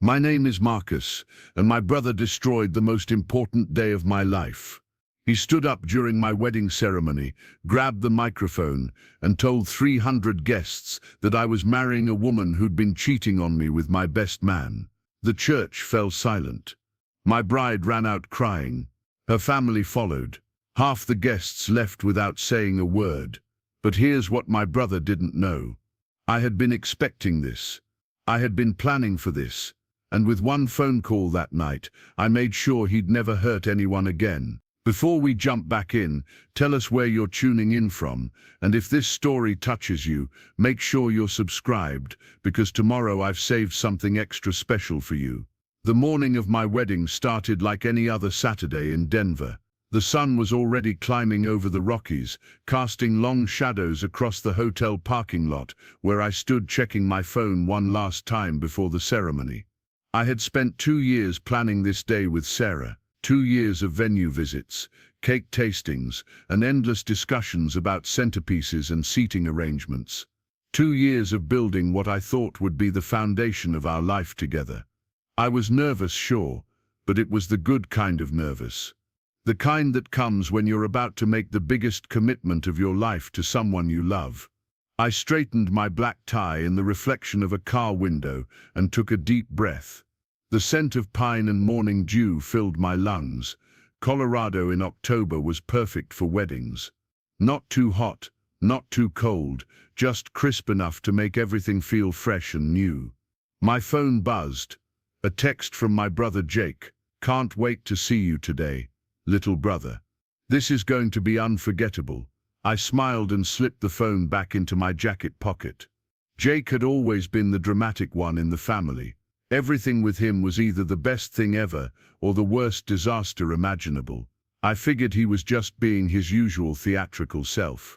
My name is Marcus, and my brother destroyed the most important day of my life. He stood up during my wedding ceremony, grabbed the microphone, and told 300 guests that I was marrying a woman who'd been cheating on me with my best man. The church fell silent. My bride ran out crying. Her family followed. Half the guests left without saying a word. But here's what my brother didn't know. I had been expecting this. I had been planning for this. And with one phone call that night, I made sure he'd never hurt anyone again. Before we jump back in, tell us where you're tuning in from, and if this story touches you, make sure you're subscribed, because tomorrow I've saved something extra special for you. The morning of my wedding started like any other Saturday in Denver. The sun was already climbing over the Rockies, casting long shadows across the hotel parking lot, where I stood checking my phone one last time before the ceremony. I had spent 2 years planning this day with Sarah. 2 years of venue visits, cake tastings, and endless discussions about centerpieces and seating arrangements. 2 years of building what I thought would be the foundation of our life together. I was nervous, sure, but it was the good kind of nervous. The kind that comes when you're about to make the biggest commitment of your life to someone you love. I straightened my black tie in the reflection of a car window and took a deep breath. The scent of pine and morning dew filled my lungs. Colorado in October was perfect for weddings. Not too hot, not too cold, just crisp enough to make everything feel fresh and new. My phone buzzed. A text from my brother Jake. "Can't wait to see you today, little brother. This is going to be unforgettable." I smiled and slipped the phone back into my jacket pocket. Jake had always been the dramatic one in the family. Everything with him was either the best thing ever or the worst disaster imaginable. I figured he was just being his usual theatrical self.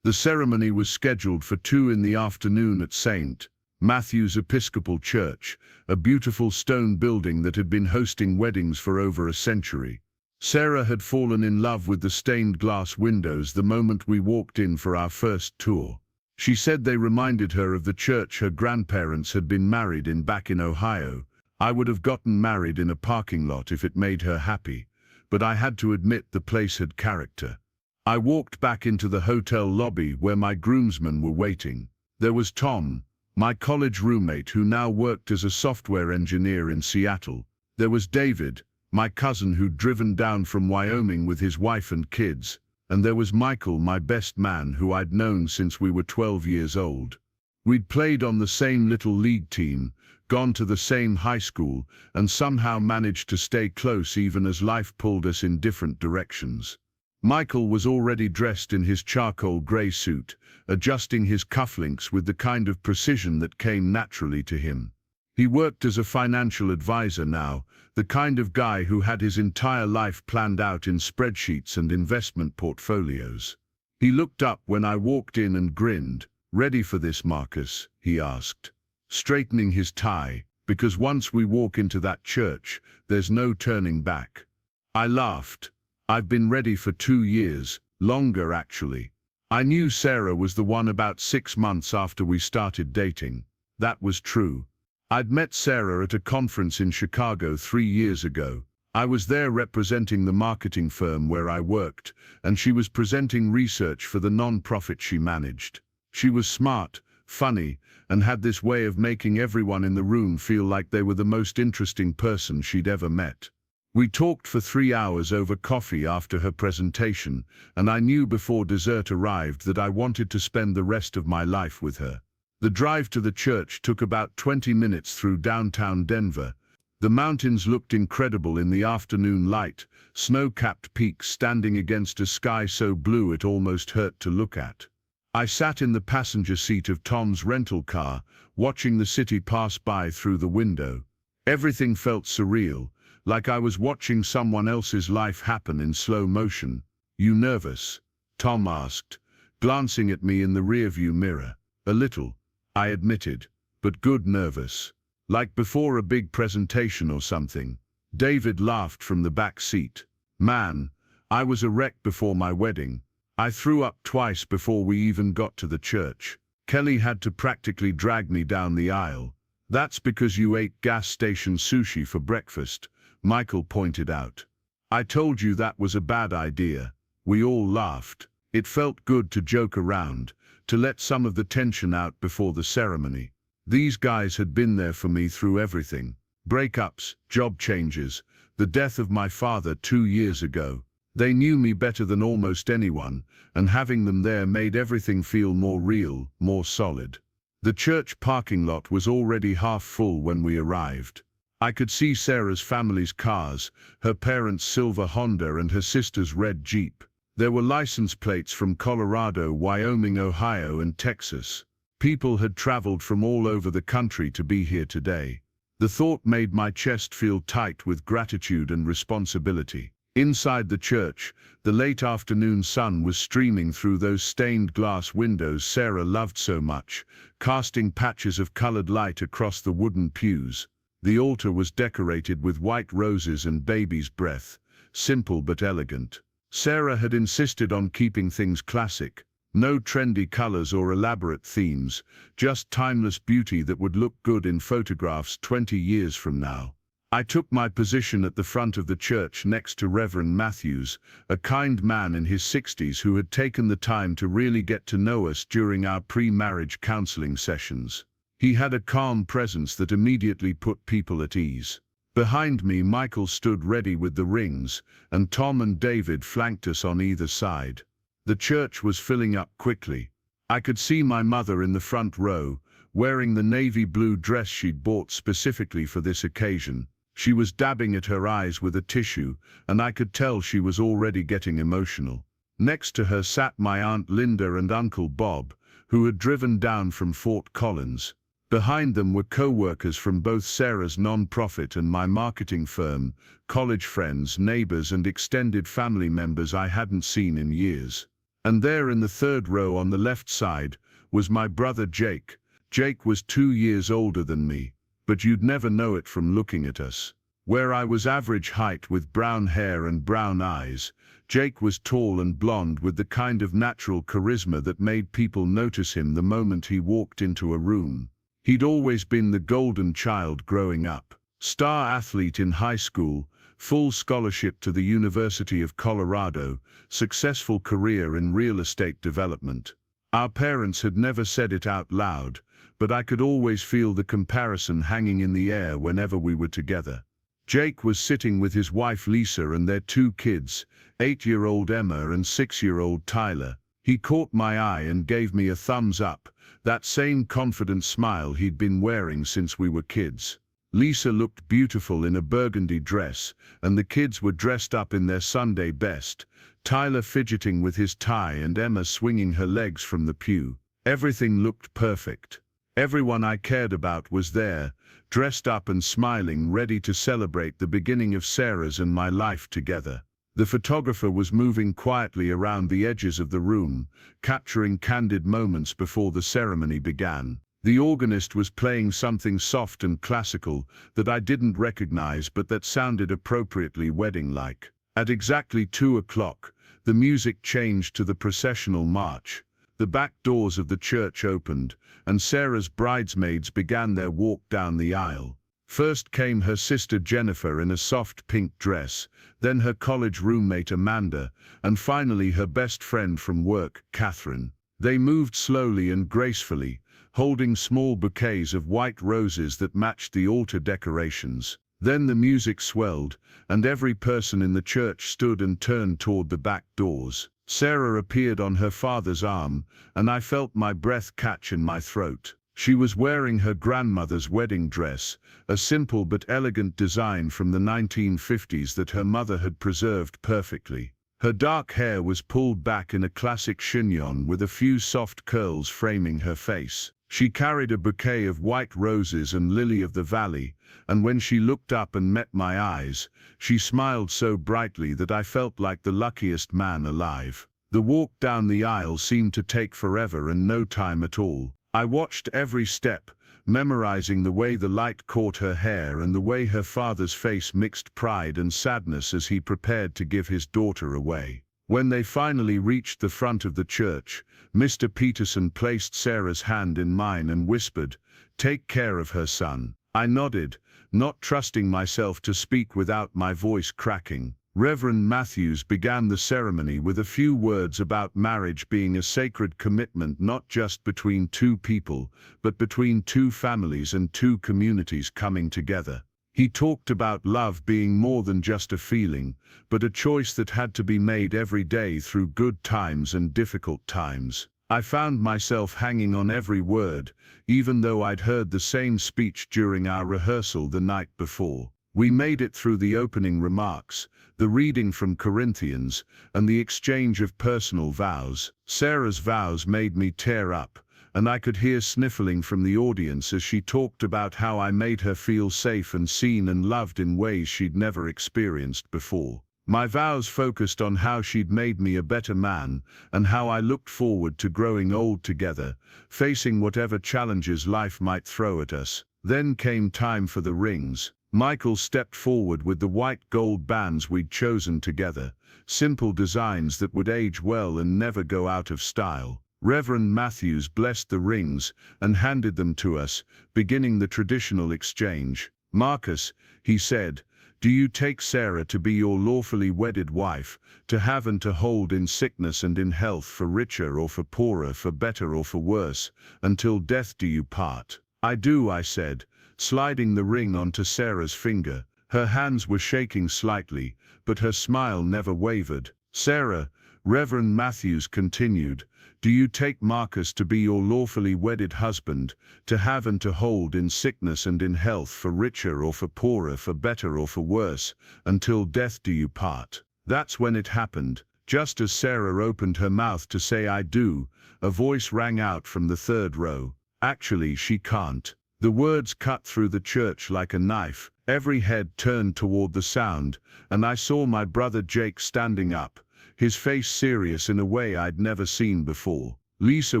The ceremony was scheduled for 2 in the afternoon at St. Matthew's Episcopal Church, a beautiful stone building that had been hosting weddings for over a century. Sarah had fallen in love with the stained glass windows the moment we walked in for our first tour. She said they reminded her of the church her grandparents had been married in back in Ohio. I would have gotten married in a parking lot if it made her happy, but I had to admit the place had character. I walked back into the hotel lobby where my groomsmen were waiting. There was Tom, my college roommate who now worked as a software engineer in Seattle. There was David, my cousin who'd driven down from Wyoming with his wife and kids. And there was Michael, my best man, who I'd known since we were 12 years old. We'd played on the same little league team, gone to the same high school, and somehow managed to stay close even as life pulled us in different directions. Michael was already dressed in his charcoal gray suit, adjusting his cufflinks with the kind of precision that came naturally to him. He worked as a financial advisor now, the kind of guy who had his entire life planned out in spreadsheets and investment portfolios. He looked up when I walked in and grinned. "Ready for this, Marcus?" he asked, straightening his tie, because once we walk into that church, there's no turning back. I laughed. I've been ready for 2 years, longer actually. I knew Sarah was the one about 6 months after we started dating. That was true. I'd met Sarah at a conference in Chicago 3 years ago. I was there representing the marketing firm where I worked, and she was presenting research for the non-profit she managed. She was smart, funny, and had this way of making everyone in the room feel like they were the most interesting person she'd ever met. We talked for 3 hours over coffee after her presentation, and I knew before dessert arrived that I wanted to spend the rest of my life with her. The drive to the church took about 20 minutes through downtown Denver. The mountains looked incredible in the afternoon light, snow-capped peaks standing against a sky so blue it almost hurt to look at. I sat in the passenger seat of Tom's rental car, watching the city pass by through the window. Everything felt surreal, like I was watching someone else's life happen in slow motion. "You nervous?" Tom asked, glancing at me in the rearview mirror. "A little," I admitted, "but good nervous. Like before a big presentation or something." David laughed from the back seat. "Man, I was a wreck before my wedding. I threw up twice before we even got to the church. Kelly had to practically drag me down the aisle. That's because you ate gas station sushi for breakfast, Michael pointed out. I told you that was a bad idea. We all laughed. It felt good to joke around, to let some of the tension out before the ceremony. These guys had been there for me through everything. Breakups, job changes, the death of my father 2 years ago. They knew me better than almost anyone, and having them there made everything feel more real, more solid. The church parking lot was already half full when we arrived. I could see Sarah's family's cars, her parents' silver Honda and her sister's red Jeep. There were license plates from Colorado, Wyoming, Ohio, and Texas. People had traveled from all over the country to be here today. The thought made my chest feel tight with gratitude and responsibility. Inside the church, the late afternoon sun was streaming through those stained glass windows Sarah loved so much, casting patches of colored light across the wooden pews. The altar was decorated with white roses and baby's breath, simple but elegant. Sarah had insisted on keeping things classic. No trendy colors or elaborate themes, just timeless beauty that would look good in photographs 20 years from now. I took my position at the front of the church next to Reverend Matthews, a kind man in his 60s who had taken the time to really get to know us during our pre-marriage counseling sessions. He had a calm presence that immediately put people at ease. Behind me, Michael stood ready with the rings, and Tom and David flanked us on either side. The church was filling up quickly. I could see my mother in the front row, wearing the navy blue dress she'd bought specifically for this occasion. She was dabbing at her eyes with a tissue, and I could tell she was already getting emotional. Next to her sat my Aunt Linda and Uncle Bob, who had driven down from Fort Collins. Behind them were co-workers from both Sarah's non-profit and my marketing firm, college friends, neighbors, and extended family members I hadn't seen in years. And there in the third row on the left side was my brother Jake. Jake was 2 years older than me, but you'd never know it from looking at us. Where I was average height with brown hair and brown eyes, Jake was tall and blonde with the kind of natural charisma that made people notice him the moment he walked into a room. He'd always been the golden child growing up. Star athlete in high school, full scholarship to the University of Colorado, successful career in real estate development. Our parents had never said it out loud, but I could always feel the comparison hanging in the air whenever we were together. Jake was sitting with his wife Lisa and their 2 kids, 8-year-old Emma and 6-year-old Tyler. He caught my eye and gave me a thumbs up, that same confident smile he'd been wearing since we were kids. Lisa looked beautiful in a burgundy dress, and the kids were dressed up in their Sunday best, Tyler fidgeting with his tie and Emma swinging her legs from the pew. Everything looked perfect. Everyone I cared about was there, dressed up and smiling, ready to celebrate the beginning of Sarah's and my life together. The photographer was moving quietly around the edges of the room, capturing candid moments before the ceremony began. The organist was playing something soft and classical that I didn't recognize but that sounded appropriately wedding-like. At exactly 2 o'clock, the music changed to the processional march. The back doors of the church opened, and Sarah's bridesmaids began their walk down the aisle. First came her sister Jennifer in a soft pink dress, then her college roommate Amanda, and finally her best friend from work, Catherine. They moved slowly and gracefully, holding small bouquets of white roses that matched the altar decorations. Then the music swelled, and every person in the church stood and turned toward the back doors. Sarah appeared on her father's arm, and I felt my breath catch in my throat. She was wearing her grandmother's wedding dress, a simple but elegant design from the 1950s that her mother had preserved perfectly. Her dark hair was pulled back in a classic chignon with a few soft curls framing her face. She carried a bouquet of white roses and lily of the valley, and when she looked up and met my eyes, she smiled so brightly that I felt like the luckiest man alive. The walk down the aisle seemed to take forever and no time at all. I watched every step, memorizing the way the light caught her hair and the way her father's face mixed pride and sadness as he prepared to give his daughter away. When they finally reached the front of the church, Mr. Peterson placed Sarah's hand in mine and whispered, "Take care of her, son." I nodded, not trusting myself to speak without my voice cracking. Reverend Matthews began the ceremony with a few words about marriage being a sacred commitment not just between two people, but between two families and two communities coming together. He talked about love being more than just a feeling, but a choice that had to be made every day through good times and difficult times. I found myself hanging on every word, even though I'd heard the same speech during our rehearsal the night before. We made it through the opening remarks, the reading from Corinthians, and the exchange of personal vows. Sarah's vows made me tear up, and I could hear sniffling from the audience as she talked about how I made her feel safe and seen and loved in ways she'd never experienced before. My vows focused on how she'd made me a better man and how I looked forward to growing old together, facing whatever challenges life might throw at us. Then came time for the rings. Michael stepped forward with the white gold bands we'd chosen together, simple designs that would age well and never go out of style. Reverend Matthews blessed the rings and handed them to us, beginning the traditional exchange. "Marcus," he said, "do you take Sarah to be your lawfully wedded wife, to have and to hold in sickness and in health, for richer or for poorer, for better or for worse, until death do you part?" "I do," I said, sliding the ring onto Sarah's finger. Her hands were shaking slightly, but her smile never wavered. "Sarah," Reverend Matthews continued, "do you take Marcus to be your lawfully wedded husband, to have and to hold in sickness and in health, for richer or for poorer, for better or for worse, until death do you part?" That's when it happened. Just as Sarah opened her mouth to say "I do," a voice rang out from the third row. "Actually, she can't." The words cut through the church like a knife. Every head turned toward the sound, and I saw my brother Jake standing up, his face serious in a way I'd never seen before. Lisa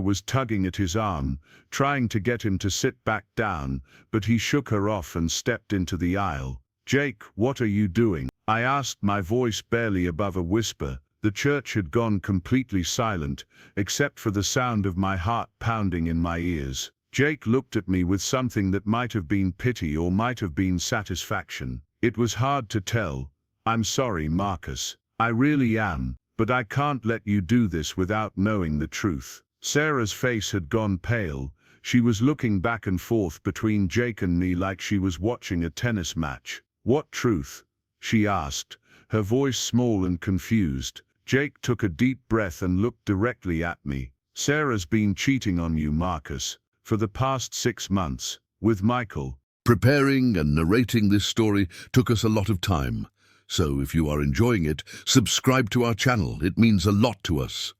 was tugging at his arm, trying to get him to sit back down, but he shook her off and stepped into the aisle. "Jake, what are you doing?" I asked, my voice barely above a whisper. The church had gone completely silent, except for the sound of my heart pounding in my ears. Jake looked at me with something that might have been pity or might have been satisfaction. It was hard to tell. "I'm sorry, Marcus. I really am, but I can't let you do this without knowing the truth." Sarah's face had gone pale. She was looking back and forth between Jake and me like she was watching a tennis match. "What truth?" she asked, her voice small and confused. Jake took a deep breath and looked directly at me. "Sarah's been cheating on you, Marcus, for the past 6 months, with Michael." Preparing and narrating this story took us a lot of time, so if you are enjoying it, subscribe to our channel. It means a lot to us.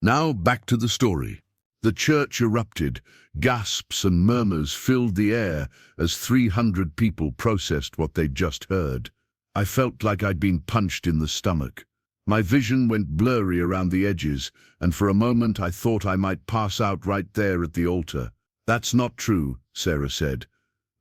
Now back to the story. The church erupted. Gasps and murmurs filled the air as 300 people processed what they'd just heard. I felt like I'd been punched in the stomach. My vision went blurry around the edges, and for a moment I thought I might pass out right there at the altar. "That's not true," Sarah said,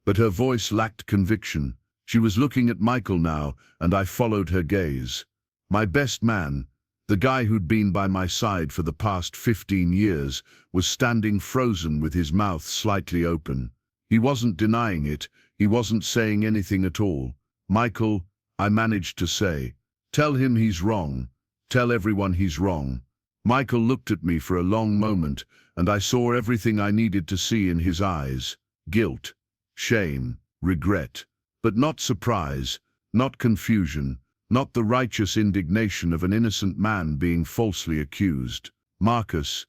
but her voice lacked conviction. She was looking at Michael now, and I followed her gaze. My best man, the guy who'd been by my side for the past 15 years, was standing frozen with his mouth slightly open. He wasn't denying it. He wasn't saying anything at all. "Michael," I managed to say, "tell him he's wrong. Tell everyone he's wrong." Michael looked at me for a long moment, and I saw everything I needed to see in his eyes. Guilt, shame, regret, but not surprise, not confusion, not the righteous indignation of an innocent man being falsely accused. "Marcus,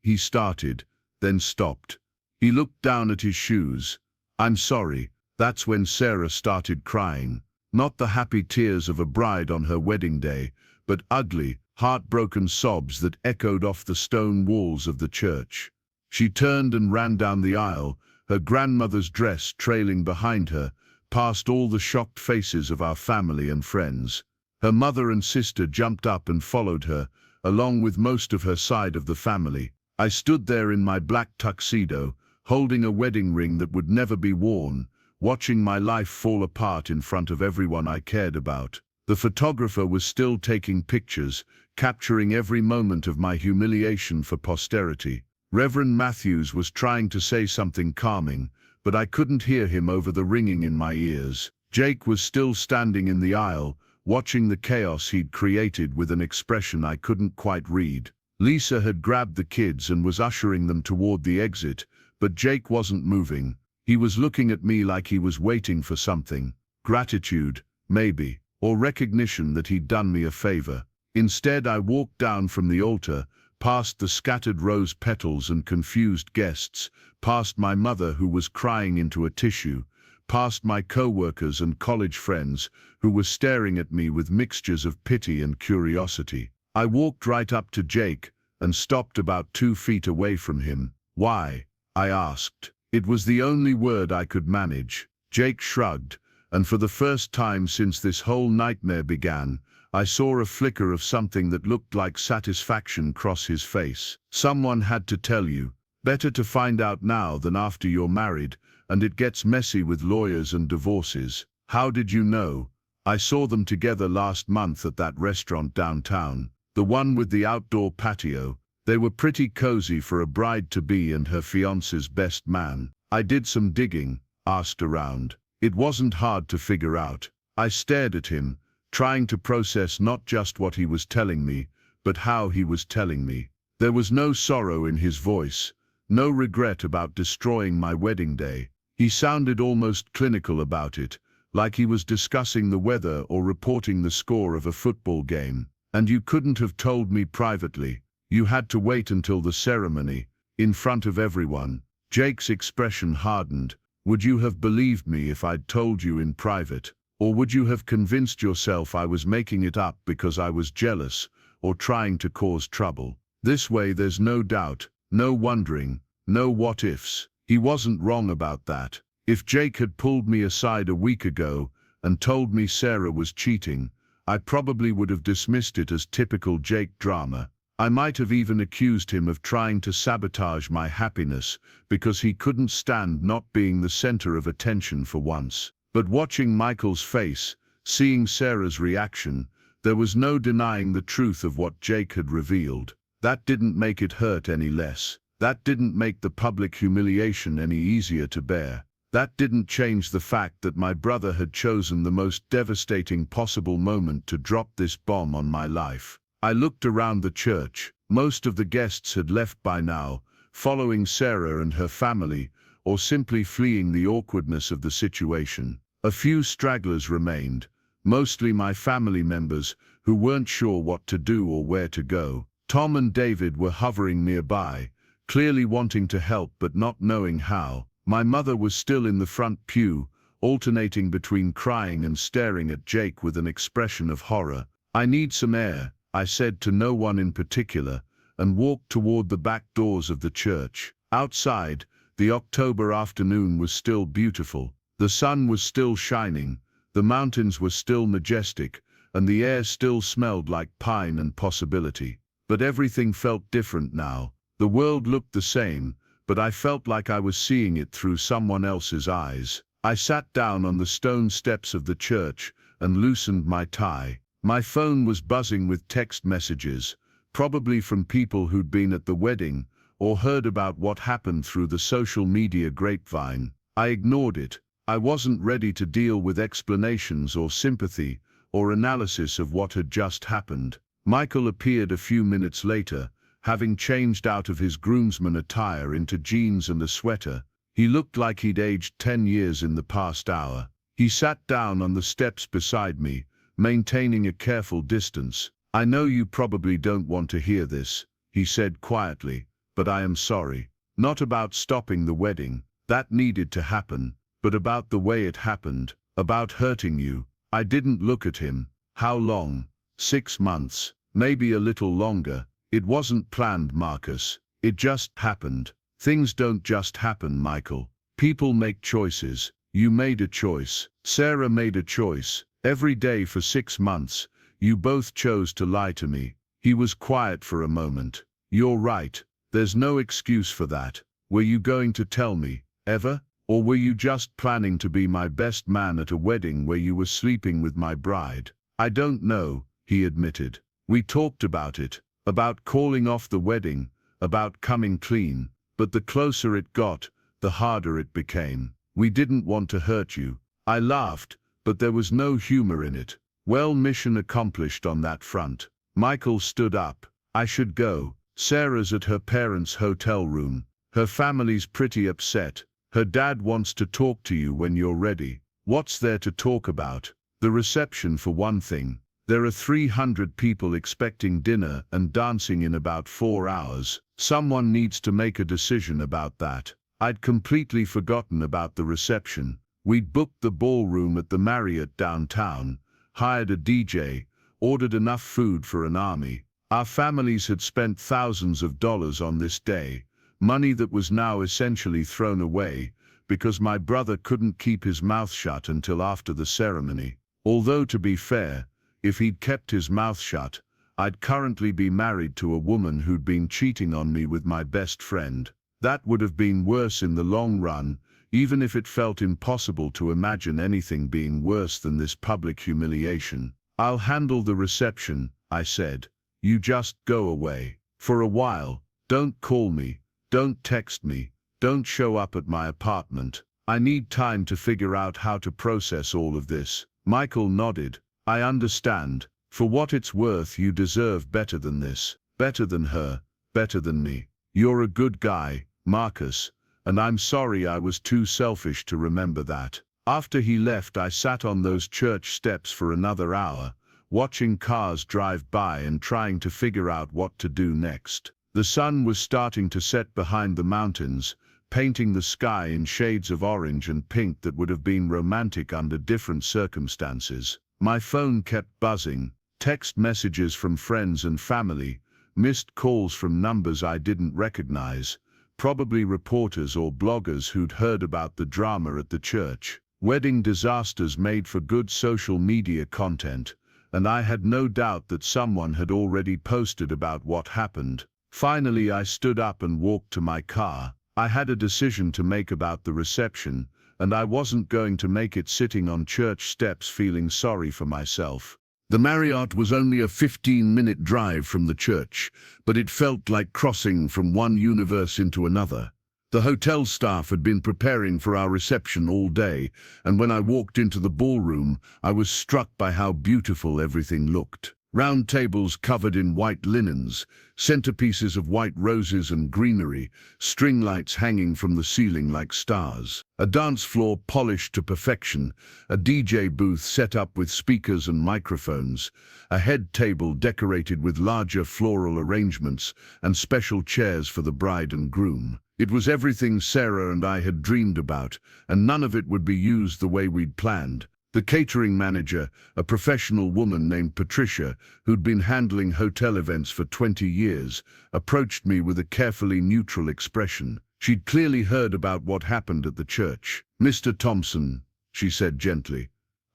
he started, then stopped. He looked down at his shoes. "I'm sorry." That's when Sarah started crying. Not the happy tears of a bride on her wedding day, but ugly, heartbroken sobs that echoed off the stone walls of the church. She turned and ran down the aisle, her grandmother's dress trailing behind her, past all the shocked faces of our family and friends. Her mother and sister jumped up and followed her, along with most of her side of the family. I stood there in my black tuxedo, holding a wedding ring that would never be worn, watching my life fall apart in front of everyone I cared about. The photographer was still taking pictures, capturing every moment of my humiliation for posterity. Reverend Matthews was trying to say something calming, but I couldn't hear him over the ringing in my ears. Jake was still standing in the aisle, watching the chaos he'd created with an expression I couldn't quite read. Lisa had grabbed the kids and was ushering them toward the exit, but Jake wasn't moving. He was looking at me like he was waiting for something. Gratitude, maybe, or recognition that he'd done me a favor. Instead, I walked down from the altar, past the scattered rose petals and confused guests, past my mother who was crying into a tissue, past my co-workers and college friends who were staring at me with mixtures of pity and curiosity. I walked right up to Jake and stopped about 2 feet away from him. "Why?" I asked. It was the only word I could manage. Jake shrugged, and for the first time since this whole nightmare began, I saw a flicker of something that looked like satisfaction cross his face. "Someone had to tell you. Better to find out now than after you're married, and it gets messy with lawyers and divorces." "How did you know?" "I saw them together last month at that restaurant downtown, the one with the outdoor patio. They were pretty cozy for a bride-to-be and her fiancé's best man." I did some digging, asked around. It wasn't hard to figure out. I stared at him, trying to process not just what he was telling me, but how he was telling me. There was no sorrow in his voice, no regret about destroying my wedding day. He sounded almost clinical about it, like he was discussing the weather or reporting the score of a football game. "And you couldn't have told me privately. You had to wait until the ceremony, in front of everyone." Jake's expression hardened. "Would you have believed me if I'd told you in private? Or would you have convinced yourself I was making it up because I was jealous or trying to cause trouble? This way there's no doubt, no wondering, no what-ifs." He wasn't wrong about that. If Jake had pulled me aside a week ago and told me Sarah was cheating, I probably would have dismissed it as typical Jake drama. I might have even accused him of trying to sabotage my happiness because he couldn't stand not being the center of attention for once. But watching Michael's face, seeing Sarah's reaction, there was no denying the truth of what Jake had revealed. That didn't make it hurt any less. That didn't make the public humiliation any easier to bear. That didn't change the fact that my brother had chosen the most devastating possible moment to drop this bomb on my life. I looked around the church. Most of the guests had left by now, following Sarah and her family, or simply fleeing the awkwardness of the situation. A few stragglers remained, mostly my family members who weren't sure what to do or where to go. Tom and David were hovering nearby, clearly wanting to help but not knowing how. My mother was still in the front pew, alternating between crying and staring at Jake with an expression of horror. "I need some air," I said to no one in particular, and walked toward the back doors of the church. Outside, the October afternoon was still beautiful. The sun was still shining, the mountains were still majestic, and the air still smelled like pine and possibility. But everything felt different now. The world looked the same, but I felt like I was seeing it through someone else's eyes. I sat down on the stone steps of the church and loosened my tie. My phone was buzzing with text messages, probably from people who'd been at the wedding or heard about what happened through the social media grapevine. I ignored it. I wasn't ready to deal with explanations or sympathy or analysis of what had just happened. Michael appeared a few minutes later, having changed out of his groomsman attire into jeans and a sweater. He looked like he'd aged 10 years in the past hour. He sat down on the steps beside me, maintaining a careful distance. "I know you probably don't want to hear this," he said quietly, "but I am sorry. Not about stopping the wedding, that needed to happen, but about the way it happened, about hurting you." I didn't look at him. "How long?" 6 months, maybe a little longer. "It wasn't planned, Marcus. It just happened." "Things don't just happen, Michael. People make choices. You made a choice. Sarah made a choice. Every day for 6 months, you both chose to lie to me." He was quiet for a moment. "You're right. There's no excuse for that. Were you going to tell me, ever? Or were you just planning to be my best man at a wedding where you were sleeping with my bride?" I don't know, he admitted. We talked about it, about calling off the wedding, about coming clean, but the closer it got, the harder it became. We didn't want to hurt you. I laughed, but there was no humor in it. Well, mission accomplished on that front. Michael stood up. I should go. Sarah's at her parents' hotel room. Her family's pretty upset. Her dad wants to talk to you when you're ready. What's there to talk about? The reception, for one thing. There are 300 people expecting dinner and dancing in about 4 hours. Someone needs to make a decision about that. I'd completely forgotten about the reception. We'd booked the ballroom at the Marriott downtown, hired a DJ, ordered enough food for an army. Our families had spent thousands of dollars on this day, money that was now essentially thrown away because my brother couldn't keep his mouth shut until after the ceremony. Although, to be fair, if he'd kept his mouth shut, I'd currently be married to a woman who'd been cheating on me with my best friend. That would have been worse in the long run, even if it felt impossible to imagine anything being worse than this public humiliation. I'll handle the reception, I said. You just go away. For a while. Don't call me. Don't text me. Don't show up at my apartment. I need time to figure out how to process all of this. Michael nodded. I understand. For what it's worth, you deserve better than this. Better than her. Better than me. You're a good guy, Marcus, and I'm sorry I was too selfish to remember that. After he left, I sat on those church steps for another hour, watching cars drive by and trying to figure out what to do next. The sun was starting to set behind the mountains, painting the sky in shades of orange and pink that would have been romantic under different circumstances. My phone kept buzzing, text messages from friends and family, missed calls from numbers I didn't recognize, probably reporters or bloggers who'd heard about the drama at the church. Wedding disasters made for good social media content, and I had no doubt that someone had already posted about what happened. Finally, I stood up and walked to my car. I had a decision to make about the reception, and I wasn't going to make it sitting on church steps feeling sorry for myself. The Marriott was only a 15-minute drive from the church, but it felt like crossing from one universe into another. The hotel staff had been preparing for our reception all day, and when I walked into the ballroom, I was struck by how beautiful everything looked. Round tables covered in white linens, centerpieces of white roses and greenery, string lights hanging from the ceiling like stars. A dance floor polished to perfection, a DJ booth set up with speakers and microphones, a head table decorated with larger floral arrangements, and special chairs for the bride and groom. It was everything Sarah and I had dreamed about, and none of it would be used the way we'd planned. The catering manager, a professional woman named Patricia, who'd been handling hotel events for 20 years, approached me with a carefully neutral expression. She'd clearly heard about what happened at the church. "Mr. Thompson," she said gently,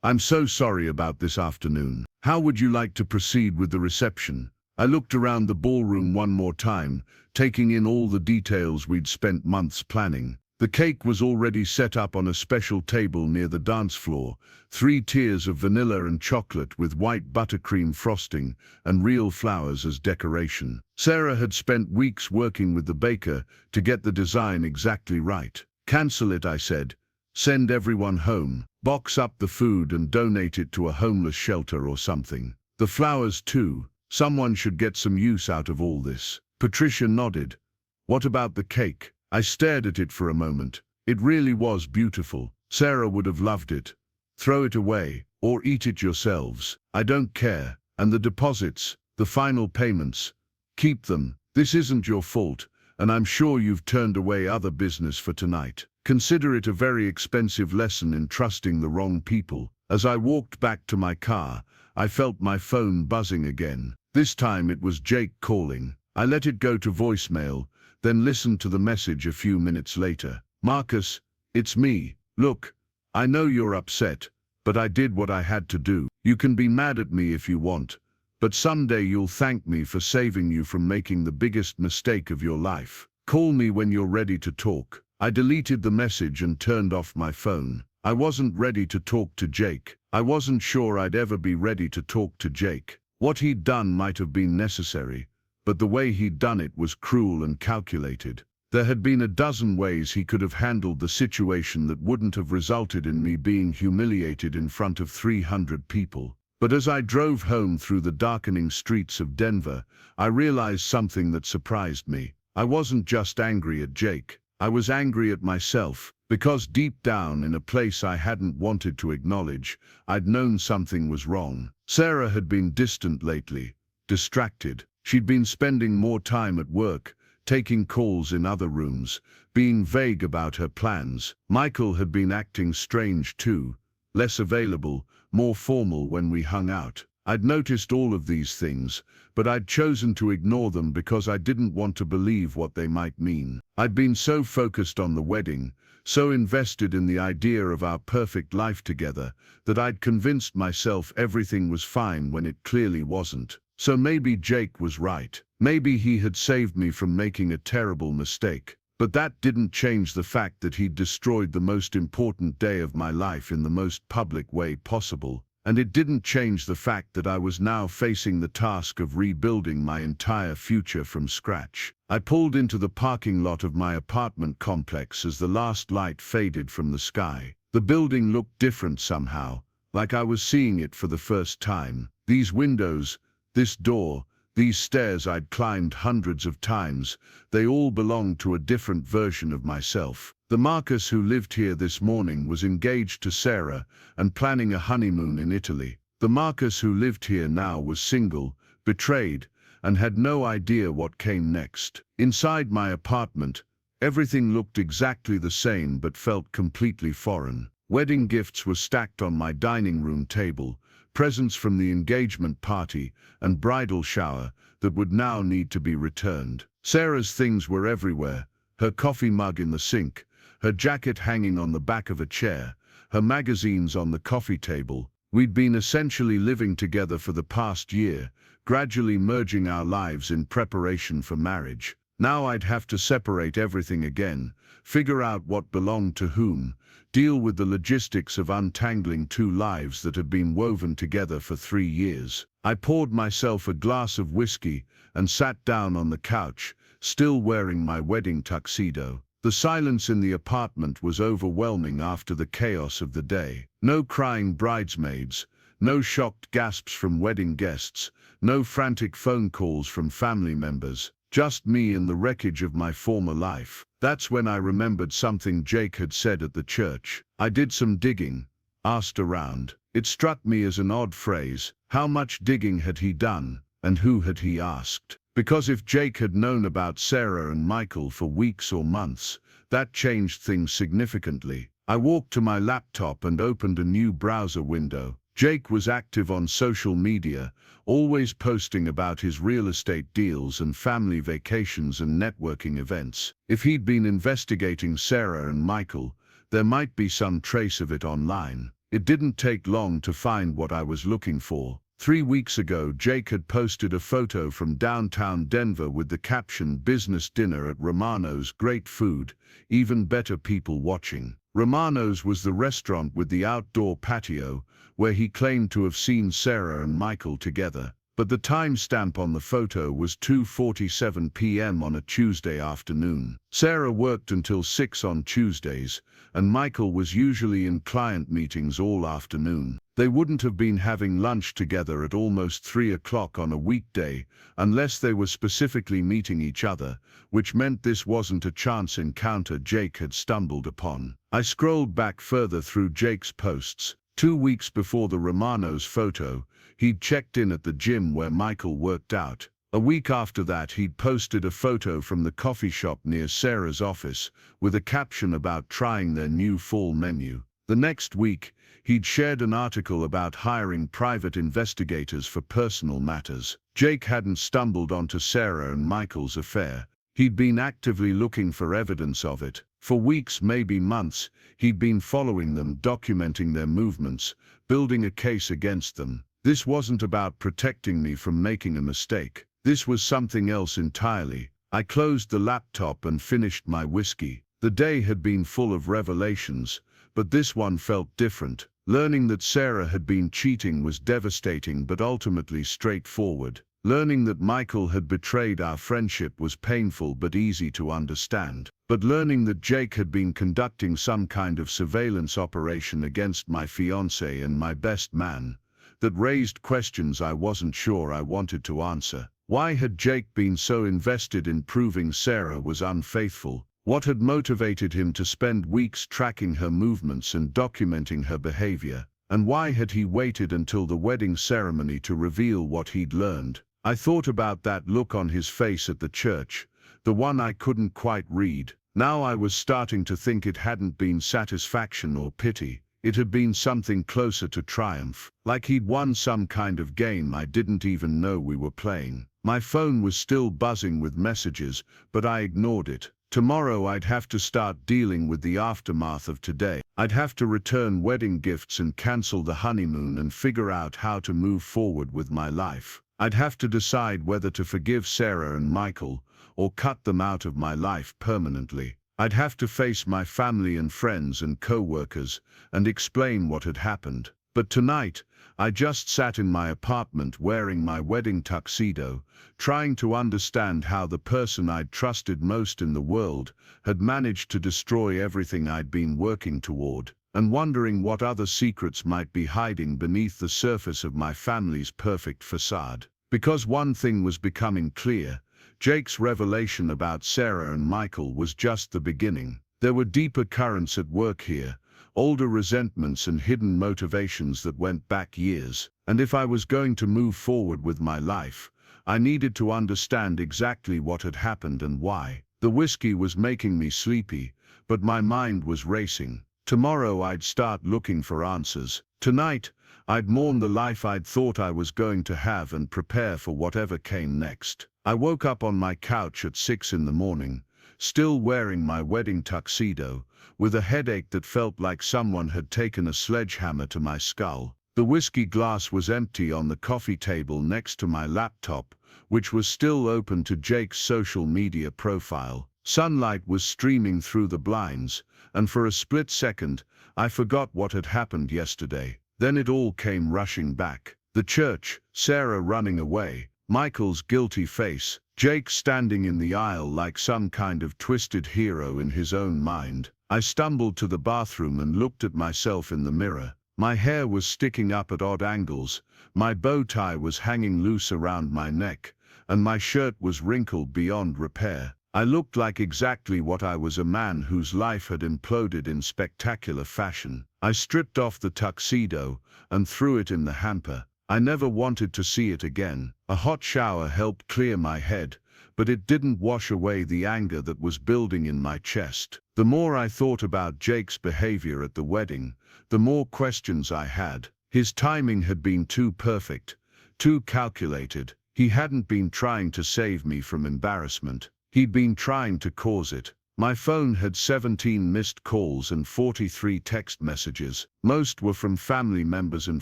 "I'm so sorry about this afternoon. How would you like to proceed with the reception?" I looked around the ballroom one more time, taking in all the details we'd spent months planning. The cake was already set up on a special table near the dance floor, 3 tiers of vanilla and chocolate with white buttercream frosting and real flowers as decoration. Sarah had spent weeks working with the baker to get the design exactly right. "Cancel it," I said. "Send everyone home. Box up the food and donate it to a homeless shelter or something. The flowers too. Someone should get some use out of all this." Patricia nodded. "What about the cake?" I stared at it for a moment. It really was beautiful. Sarah would have loved it. "Throw it away, or eat it yourselves. I don't care. And the deposits, the final payments, keep them. This isn't your fault, and I'm sure you've turned away other business for tonight. Consider it a very expensive lesson in trusting the wrong people." As I walked back to my car, I felt my phone buzzing again. This time it was Jake calling. I let it go to voicemail, then listened to the message a few minutes later. "Marcus, it's me. Look, I know you're upset, but I did what I had to do. You can be mad at me if you want, but someday you'll thank me for saving you from making the biggest mistake of your life. Call me when you're ready to talk." I deleted the message and turned off my phone. I wasn't ready to talk to Jake. I wasn't sure I'd ever be ready to talk to Jake. What he'd done might have been necessary, but the way he'd done it was cruel and calculated. There had been a dozen ways he could have handled the situation that wouldn't have resulted in me being humiliated in front of 300 people. But as I drove home through the darkening streets of Denver, I realized something that surprised me. I wasn't just angry at Jake. I was angry at myself, because deep down, in a place I hadn't wanted to acknowledge, I'd known something was wrong. Sarah had been distant lately, distracted. She'd been spending more time at work, taking calls in other rooms, being vague about her plans. Michael had been acting strange too, less available, more formal when we hung out. I'd noticed all of these things, but I'd chosen to ignore them because I didn't want to believe what they might mean. I'd been so focused on the wedding, so invested in the idea of our perfect life together, that I'd convinced myself everything was fine when it clearly wasn't. So maybe Jake was right. Maybe he had saved me from making a terrible mistake. But that didn't change the fact that he'd destroyed the most important day of my life in the most public way possible. And it didn't change the fact that I was now facing the task of rebuilding my entire future from scratch. I pulled into the parking lot of my apartment complex as the last light faded from the sky. The building looked different somehow, like I was seeing it for the first time. These windows, this door, these stairs I'd climbed hundreds of times, they all belonged to a different version of myself. The Marcus who lived here this morning was engaged to Sarah and planning a honeymoon in Italy. The Marcus who lived here now was single, betrayed, and had no idea what came next. Inside my apartment, everything looked exactly the same but felt completely foreign. Wedding gifts were stacked on my dining room table, presents from the engagement party and bridal shower that would now need to be returned. Sarah's things were everywhere, her coffee mug in the sink, her jacket hanging on the back of a chair, her magazines on the coffee table. We'd been essentially living together for the past year, gradually merging our lives in preparation for marriage. Now I'd have to separate everything again, figure out what belonged to whom, deal with the logistics of untangling two lives that had been woven together for 3 years. I poured myself a glass of whiskey and sat down on the couch, still wearing my wedding tuxedo. The silence in the apartment was overwhelming after the chaos of the day. No crying bridesmaids, no shocked gasps from wedding guests, no frantic phone calls from family members. Just me and the wreckage of my former life. That's when I remembered something Jake had said at the church. I did some digging, asked around. It struck me as an odd phrase. How much digging had he done, and who had he asked? Because if Jake had known about Sarah and Michael for weeks or months, that changed things significantly. I walked to my laptop and opened a new browser window. Jake was active on social media, always posting about his real estate deals and family vacations and networking events. If he'd been investigating Sarah and Michael, there might be some trace of it online. It didn't take long to find what I was looking for. 3 weeks ago, Jake had posted a photo from downtown Denver with the caption, "Business dinner at Romano's, great food, even better people watching." Romano's was the restaurant with the outdoor patio, where he claimed to have seen Sarah and Michael together. But the timestamp on the photo was 2:47 p.m. on a Tuesday afternoon. Sarah worked until 6 on Tuesdays, and Michael was usually in client meetings all afternoon. They wouldn't have been having lunch together at almost 3 o'clock on a weekday, unless they were specifically meeting each other, which meant this wasn't a chance encounter Jake had stumbled upon. I scrolled back further through Jake's posts. 2 weeks before the Romano's photo, he'd checked in at the gym where Michael worked out. A week after that, he'd posted a photo from the coffee shop near Sarah's office with a caption about trying their new fall menu. The next week, he'd shared an article about hiring private investigators for personal matters. Jake hadn't stumbled onto Sarah and Michael's affair. He'd been actively looking for evidence of it. For weeks, maybe months, he'd been following them, documenting their movements, building a case against them. This wasn't about protecting me from making a mistake. This was something else entirely. I closed the laptop and finished my whiskey. The day had been full of revelations, but this one felt different. Learning that Sarah had been cheating was devastating but ultimately straightforward. Learning that Michael had betrayed our friendship was painful but easy to understand. But learning that Jake had been conducting some kind of surveillance operation against my fiancé and my best man, that raised questions I wasn't sure I wanted to answer. Why had Jake been so invested in proving Sarah was unfaithful? What had motivated him to spend weeks tracking her movements and documenting her behavior? And why had he waited until the wedding ceremony to reveal what he'd learned? I thought about that look on his face at the church, the one I couldn't quite read. Now I was starting to think it hadn't been satisfaction or pity. It had been something closer to triumph, like he'd won some kind of game I didn't even know we were playing. My phone was still buzzing with messages, but I ignored it. Tomorrow I'd have to start dealing with the aftermath of today. I'd have to return wedding gifts and cancel the honeymoon and figure out how to move forward with my life. I'd have to decide whether to forgive Sarah and Michael or cut them out of my life permanently. I'd have to face my family and friends and co-workers and explain what had happened. But tonight, I just sat in my apartment wearing my wedding tuxedo, trying to understand how the person I'd trusted most in the world had managed to destroy everything I'd been working toward, and wondering what other secrets might be hiding beneath the surface of my family's perfect facade. Because one thing was becoming clear: Jake's revelation about Sarah and Michael was just the beginning. There were deeper currents at work here, older resentments and hidden motivations that went back years. And if I was going to move forward with my life, I needed to understand exactly what had happened and why. The whiskey was making me sleepy, but my mind was racing. Tomorrow I'd start looking for answers. Tonight, I'd mourn the life I'd thought I was going to have and prepare for whatever came next. I woke up on my couch at 6 in the morning, still wearing my wedding tuxedo, with a headache that felt like someone had taken a sledgehammer to my skull. The whiskey glass was empty on the coffee table next to my laptop, which was still open to Jake's social media profile. Sunlight was streaming through the blinds, and for a split second, I forgot what had happened yesterday. Then it all came rushing back. The church, Sarah running away, Michael's guilty face, Jake standing in the aisle like some kind of twisted hero in his own mind. I stumbled to the bathroom and looked at myself in the mirror. My hair was sticking up at odd angles, my bow tie was hanging loose around my neck, and my shirt was wrinkled beyond repair. I looked like exactly what I was: a man whose life had imploded in spectacular fashion. I stripped off the tuxedo and threw it in the hamper. I never wanted to see it again. A hot shower helped clear my head, but it didn't wash away the anger that was building in my chest. The more I thought about Jake's behavior at the wedding, the more questions I had. His timing had been too perfect, too calculated. He hadn't been trying to save me from embarrassment. He'd been trying to cause it. My phone had 17 missed calls and 43 text messages. Most were from family members and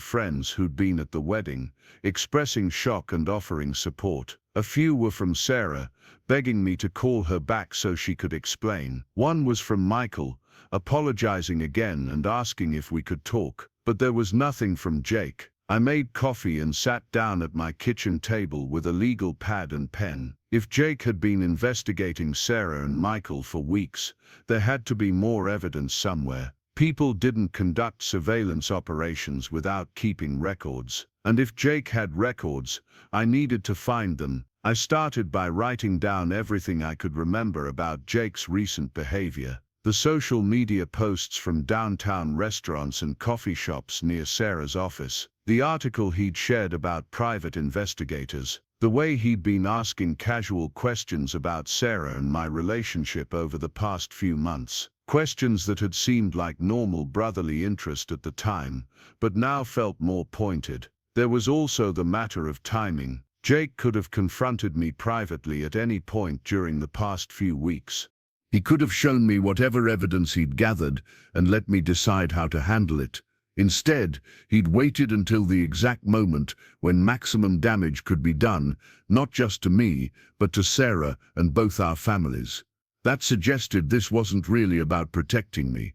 friends who'd been at the wedding, expressing shock and offering support. A few were from Sarah, begging me to call her back so she could explain. One was from Michael, apologizing again and asking if we could talk. But there was nothing from Jake. I made coffee and sat down at my kitchen table with a legal pad and pen. If Jake had been investigating Sarah and Michael for weeks, there had to be more evidence somewhere. People didn't conduct surveillance operations without keeping records. And if Jake had records, I needed to find them. I started by writing down everything I could remember about Jake's recent behavior. The social media posts from downtown restaurants and coffee shops near Sarah's office, the article he'd shared about private investigators, the way he'd been asking casual questions about Sarah and my relationship over the past few months. Questions that had seemed like normal brotherly interest at the time, but now felt more pointed. There was also the matter of timing. Jake could have confronted me privately at any point during the past few weeks. He could have shown me whatever evidence he'd gathered and let me decide how to handle it. Instead, he'd waited until the exact moment when maximum damage could be done, not just to me, but to Sarah and both our families. That suggested this wasn't really about protecting me.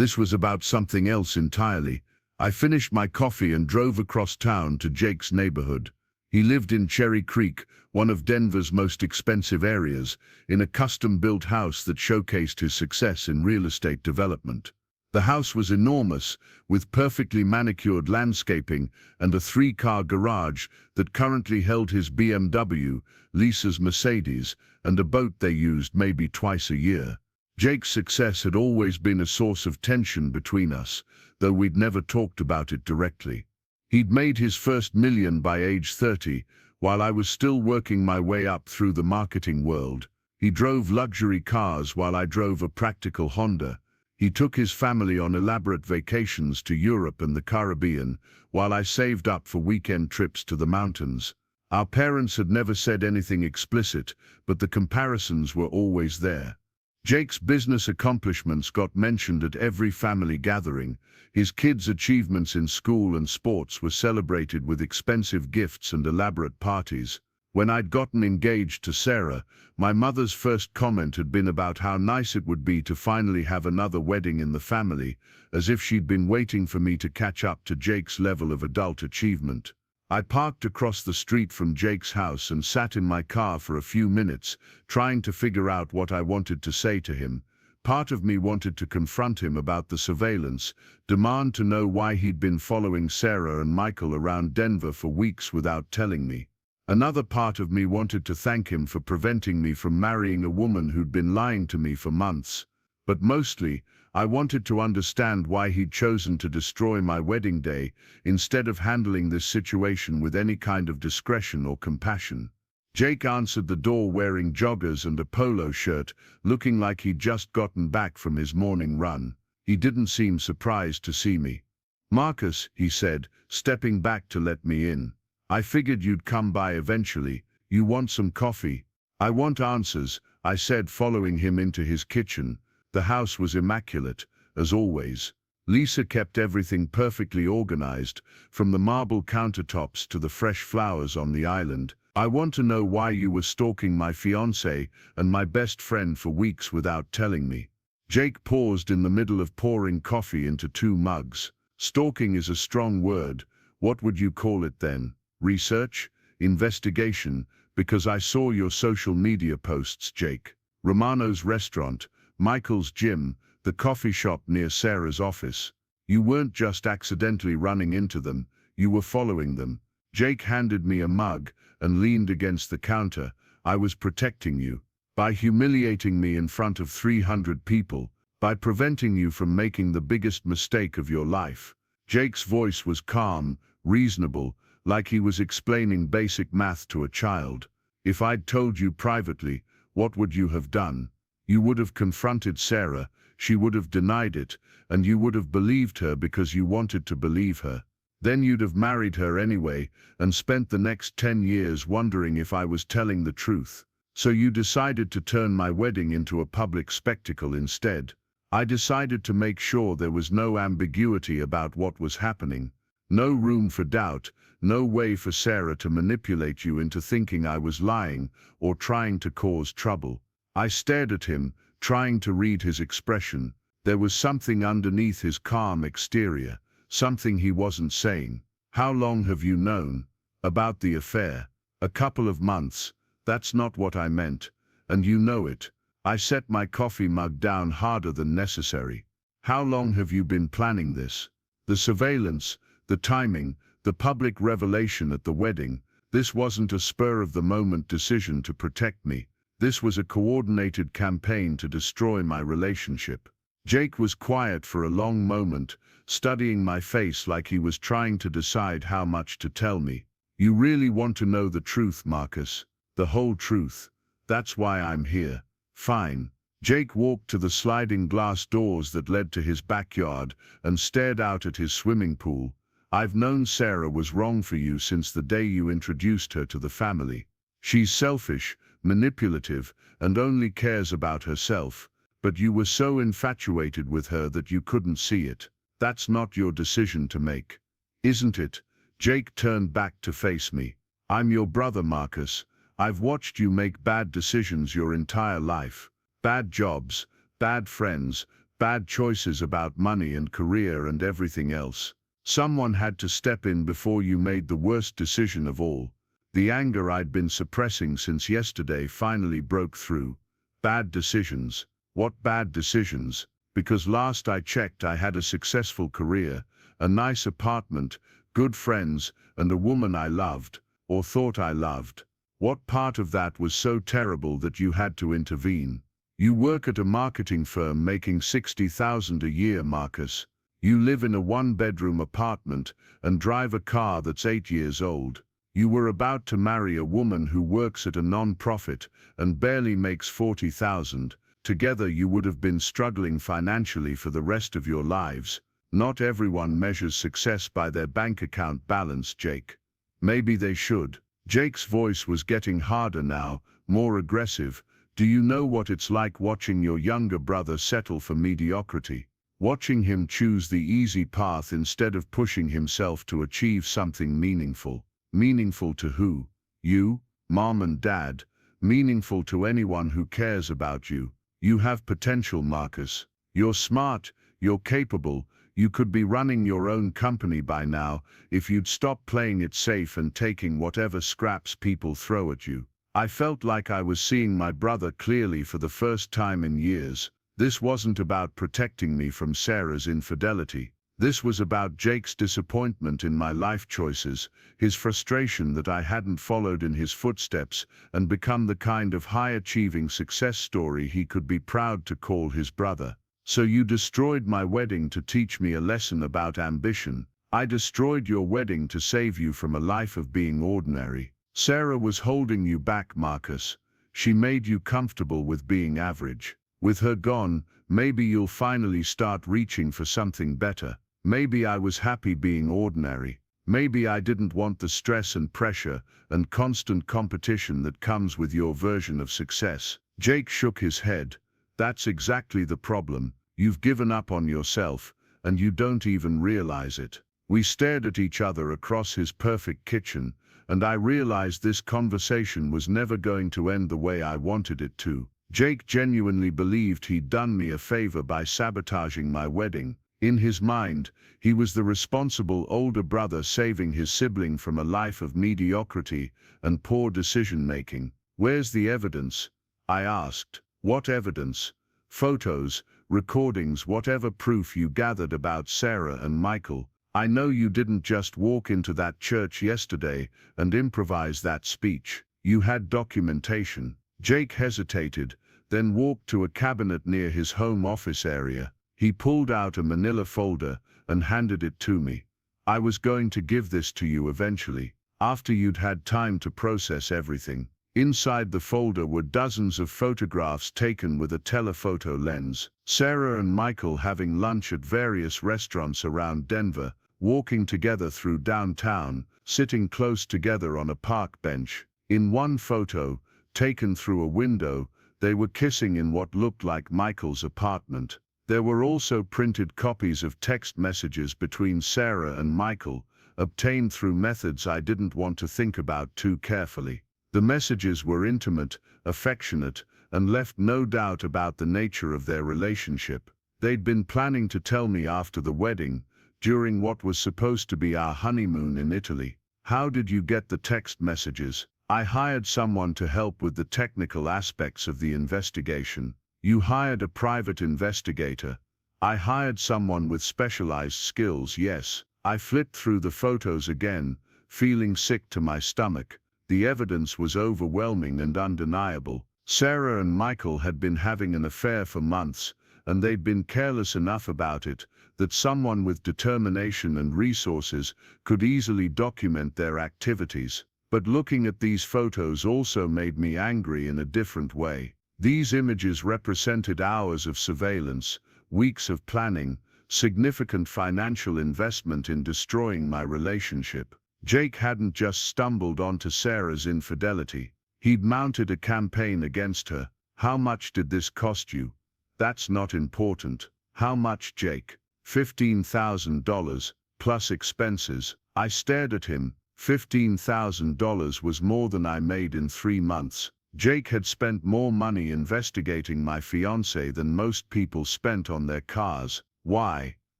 This was about something else entirely. I finished my coffee and drove across town to Jake's neighborhood. He lived in Cherry Creek, one of Denver's most expensive areas, in a custom-built house that showcased his success in real estate development. The house was enormous, with perfectly manicured landscaping and a three-car garage that currently held his BMW, Lisa's Mercedes, and a boat they used maybe twice a year. Jake's success had always been a source of tension between us, though we'd never talked about it directly. He'd made his first million by age 30, while I was still working my way up through the marketing world. He drove luxury cars while I drove a practical Honda. He took his family on elaborate vacations to Europe and the Caribbean, while I saved up for weekend trips to the mountains. Our parents had never said anything explicit, but the comparisons were always there. Jake's business accomplishments got mentioned at every family gathering. His kids' achievements in school and sports were celebrated with expensive gifts and elaborate parties. When I'd gotten engaged to Sarah, my mother's first comment had been about how nice it would be to finally have another wedding in the family, as if she'd been waiting for me to catch up to Jake's level of adult achievement. I parked across the street from Jake's house and sat in my car for a few minutes, trying to figure out what I wanted to say to him. Part of me wanted to confront him about the surveillance, demand to know why he'd been following Sarah and Michael around Denver for weeks without telling me. Another part of me wanted to thank him for preventing me from marrying a woman who'd been lying to me for months. But mostly, I wanted to understand why he'd chosen to destroy my wedding day instead of handling this situation with any kind of discretion or compassion. Jake answered the door wearing joggers and a polo shirt, looking like he'd just gotten back from his morning run. He didn't seem surprised to see me. "Marcus," he said, stepping back to let me in. "I figured you'd come by eventually. You want some coffee?" "I want answers," I said, following him into his kitchen. The house was immaculate, as always. Lisa kept everything perfectly organized, from the marble countertops to the fresh flowers on the island. "I want to know why you were stalking my fiancé and my best friend for weeks without telling me." Jake paused in the middle of pouring coffee into 2 mugs. "Stalking is a strong word. What would you call it then? Research? Investigation? Because I saw your social media posts, Jake. Romano's restaurant, Michael's gym, the coffee shop near Sarah's office. You weren't just accidentally running into them, you were following them." Jake handed me a mug and leaned against the counter. "I was protecting you. By humiliating me in front of 300 people, by preventing you from making the biggest mistake of your life." Jake's voice was calm, reasonable, like he was explaining basic math to a child. "If I'd told you privately, what would you have done? You would have confronted Sarah, she would have denied it, and you would have believed her because you wanted to believe her. Then you'd have married her anyway and spent the next 10 years wondering if I was telling the truth. So you decided to turn my wedding into a public spectacle instead. I decided to make sure there was no ambiguity about what was happening, no room for doubt, no way for Sarah to manipulate you into thinking I was lying or trying to cause trouble." I stared at him, trying to read his expression. There was something underneath his calm exterior, something he wasn't saying. "How long have you known about the affair?" "A couple of months. That's not what I meant, and you know it." I set my coffee mug down harder than necessary. "How long have you been planning this? The surveillance, the timing, the public revelation at the wedding. This wasn't a spur-of-the-moment decision to protect me. This was a coordinated campaign to destroy my relationship." Jake was quiet for a long moment, studying my face like he was trying to decide how much to tell me. "You really want to know the truth, Marcus? The whole truth? That's why I'm here. Fine." Jake walked to the sliding glass doors that led to his backyard and stared out at his swimming pool. "I've known Sarah was wrong for you since the day you introduced her to the family. She's selfish, manipulative, and only cares about herself, but you were so infatuated with her that you couldn't see it. That's not your decision to make, isn't it?" Jake turned back to face me. "I'm your brother, Marcus. I've watched you make bad decisions your entire life. Bad jobs, bad friends, Bad choices about money and career and everything else. Someone had to step in before you made the worst decision of all. The anger I'd been suppressing since yesterday finally broke through. Bad decisions. What bad decisions? Because last I checked I had a successful career, a nice apartment, good friends, and a woman I loved, or thought I loved. What part of that was so terrible that you had to intervene? You work at a marketing firm making $60,000 a year, Marcus. You live in a one-bedroom apartment and drive a car that's 8 years old. You were about to marry a woman who works at a non-profit and barely makes $40,000. Together you would have been struggling financially for the rest of your lives. Not everyone measures success by their bank account balance, Jake. Maybe they should. Jake's voice was getting harder now, more aggressive. Do you know what it's like watching your younger brother settle for mediocrity? Watching him choose the easy path instead of pushing himself to achieve something meaningful. Meaningful to who? You, Mom and Dad. Meaningful to anyone who cares about you. You have potential, Marcus. You're smart, you're capable. You could be running your own company by now if you'd stop playing it safe and taking whatever scraps people throw at you. I felt like I was seeing my brother clearly for the first time in years. This wasn't about protecting me from Sarah's infidelity. This was about Jake's disappointment in my life choices, his frustration that I hadn't followed in his footsteps and become the kind of high-achieving success story he could be proud to call his brother. So you destroyed my wedding to teach me a lesson about ambition. I destroyed your wedding to save you from a life of being ordinary. Sarah was holding you back, Marcus. She made you comfortable with being average. With her gone, maybe you'll finally start reaching for something better. Maybe I was happy being ordinary. Maybe I didn't want the stress and pressure and constant competition that comes with your version of success. Jake shook his head. That's exactly the problem. You've given up on yourself, and you don't even realize it. We stared at each other across his perfect kitchen, and I realized this conversation was never going to end the way I wanted it to. Jake genuinely believed he'd done me a favor by sabotaging my wedding. In his mind, he was the responsible older brother saving his sibling from a life of mediocrity and poor decision-making. Where's the evidence? I asked. What evidence? Photos, recordings, whatever proof you gathered about Sarah and Michael. I know you didn't just walk into that church yesterday and improvise that speech. You had documentation. Jake hesitated, then walked to a cabinet near his home office area. He pulled out a manila folder and handed it to me. I was going to give this to you eventually, after you'd had time to process everything. Inside the folder were dozens of photographs taken with a telephoto lens. Sarah and Michael having lunch at various restaurants around Denver, walking together through downtown, sitting close together on a park bench. In one photo, taken through a window, they were kissing in what looked like Michael's apartment. There were also printed copies of text messages between Sarah and Michael, obtained through methods I didn't want to think about too carefully. The messages were intimate, affectionate, and left no doubt about the nature of their relationship. They'd been planning to tell me after the wedding, during what was supposed to be our honeymoon in Italy. How did you get the text messages? I hired someone to help with the technical aspects of the investigation. You hired a private investigator. I hired someone with specialized skills, yes. I flipped through the photos again, feeling sick to my stomach. The evidence was overwhelming and undeniable. Sarah and Michael had been having an affair for months, and they'd been careless enough about it that someone with determination and resources could easily document their activities. But looking at these photos also made me angry in a different way. These images represented hours of surveillance, weeks of planning, significant financial investment in destroying my relationship. Jake hadn't just stumbled onto Sarah's infidelity. He'd mounted a campaign against her. How much did this cost you? That's not important. How much, Jake? $15,000, plus expenses. I stared at him. $15,000 was more than I made in 3 months. Jake had spent more money investigating my fiancée than most people spent on their cars. Why?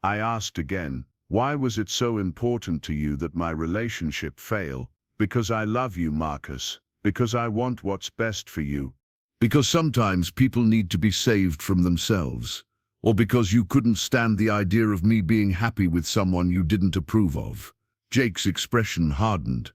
I asked again. Why was it so important to you that my relationship fail? Because I love you, Marcus. Because I want what's best for you. Because sometimes people need to be saved from themselves. Or because you couldn't stand the idea of me being happy with someone you didn't approve of. Jake's expression hardened.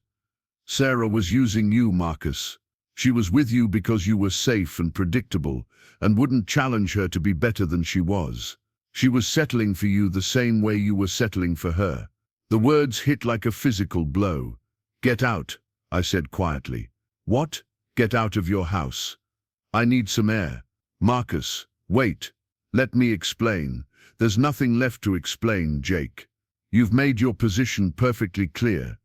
Sarah was using you, Marcus. She was with you because you were safe and predictable, and wouldn't challenge her to be better than she was. She was settling for you the same way you were settling for her. The words hit like a physical blow. Get out, I said quietly. What? Get out of your house. I need some air. Marcus, wait. Let me explain. There's nothing left to explain, Jake. You've made your position perfectly clear.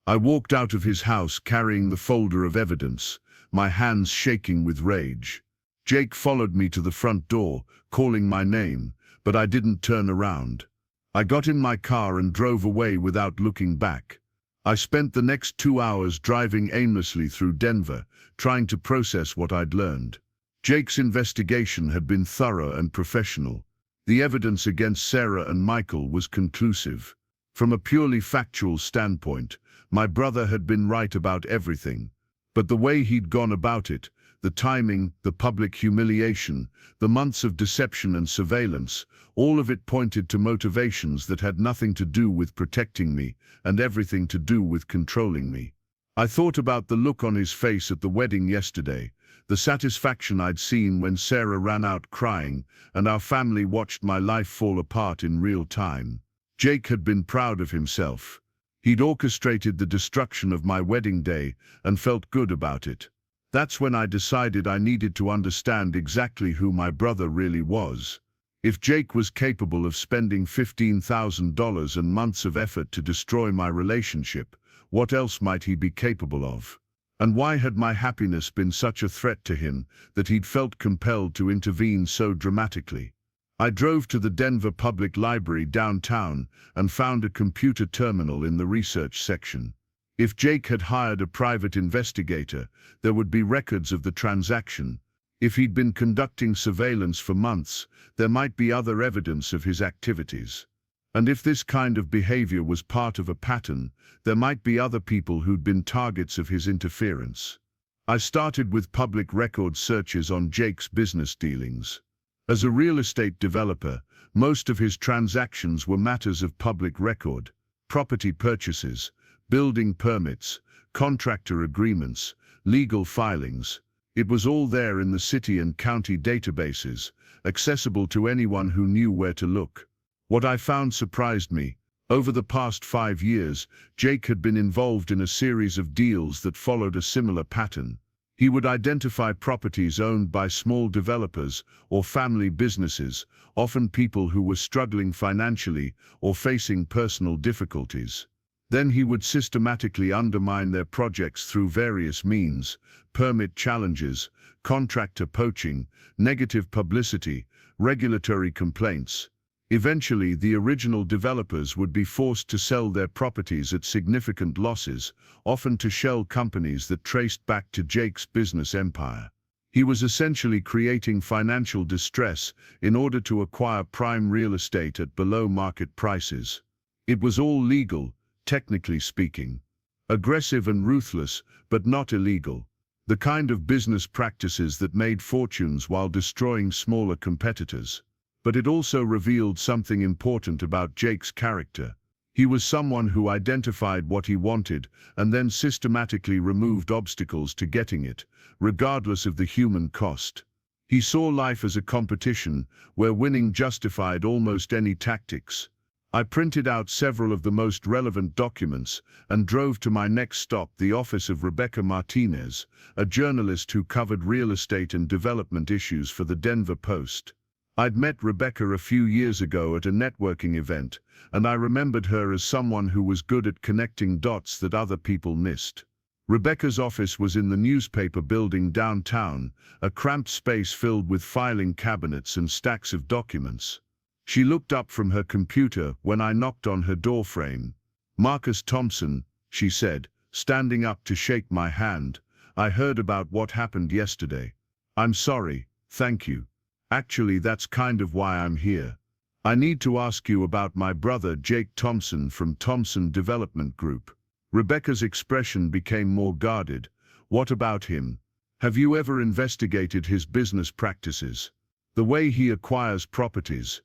I walked out of his house carrying the folder of evidence, my hands shaking with rage. Jake followed me to the front door, calling my name, but I didn't turn around. I got in my car and drove away without looking back. I spent the next 2 hours driving aimlessly through Denver, trying to process what I'd learned. Jake's investigation had been thorough and professional. The evidence against Sarah and Michael was conclusive. From a purely factual standpoint, my brother had been right about everything. But the way he'd gone about it, the timing, the public humiliation, the months of deception and surveillance, all of it pointed to motivations that had nothing to do with protecting me and everything to do with controlling me. I thought about the look on his face at the wedding yesterday, the satisfaction I'd seen when Sarah ran out crying and our family watched my life fall apart in real time. Jake had been proud of himself. He'd orchestrated the destruction of my wedding day and felt good about it. That's when I decided I needed to understand exactly who my brother really was. If Jake was capable of spending $15,000 and months of effort to destroy my relationship, what else might he be capable of? And why had my happiness been such a threat to him that he'd felt compelled to intervene so dramatically? I drove to the Denver Public Library downtown and found a computer terminal in the research section. If Jake had hired a private investigator, there would be records of the transaction. If he'd been conducting surveillance for months, there might be other evidence of his activities. And if this kind of behavior was part of a pattern, there might be other people who'd been targets of his interference. I started with public record searches on Jake's business dealings. As a real estate developer, most of his transactions were matters of public record: property purchases, building permits, contractor agreements, legal filings. It was all there in the city and county databases, accessible to anyone who knew where to look. What I found surprised me. Over the past 5 years, Jake had been involved in a series of deals that followed a similar pattern. He would identify properties owned by small developers or family businesses, often people who were struggling financially or facing personal difficulties. Then he would systematically undermine their projects through various means: permit challenges, contractor poaching, negative publicity, regulatory complaints. Eventually, the original developers would be forced to sell their properties at significant losses, often to shell companies that traced back to Jake's business empire. He was essentially creating financial distress in order to acquire prime real estate at below-market prices. It was all legal, technically speaking. Aggressive and ruthless, but not illegal. The kind of business practices that made fortunes while destroying smaller competitors. But it also revealed something important about Jake's character. He was someone who identified what he wanted and then systematically removed obstacles to getting it, regardless of the human cost. He saw life as a competition where winning justified almost any tactics. I printed out several of the most relevant documents and drove to my next stop, the office of Rebecca Martinez, a journalist who covered real estate and development issues for the Denver Post. I'd met Rebecca a few years ago at a networking event, and I remembered her as someone who was good at connecting dots that other people missed. Rebecca's office was in the newspaper building downtown, a cramped space filled with filing cabinets and stacks of documents. She looked up from her computer when I knocked on her doorframe. "Marcus Thompson," she said, standing up to shake my hand. I heard about what happened yesterday. I'm sorry, thank you. Actually, that's kind of why I'm here. I need to ask you about my brother Jake Thompson from Thompson Development Group. Rebecca's expression became more guarded. What about him? Have you ever investigated his business practices? The way he acquires properties?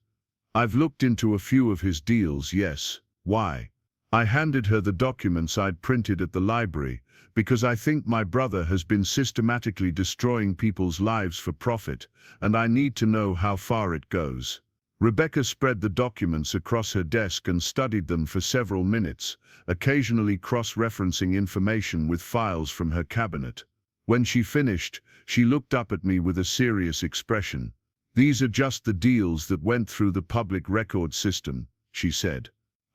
I've looked into a few of his deals, yes. Why? I handed her the documents I'd printed at the library because I think my brother has been systematically destroying people's lives for profit, and I need to know how far it goes. Rebecca spread the documents across her desk and studied them for several minutes, occasionally cross-referencing information with files from her cabinet. When she finished, she looked up at me with a serious expression. "These are just the deals that went through the public record system," she said.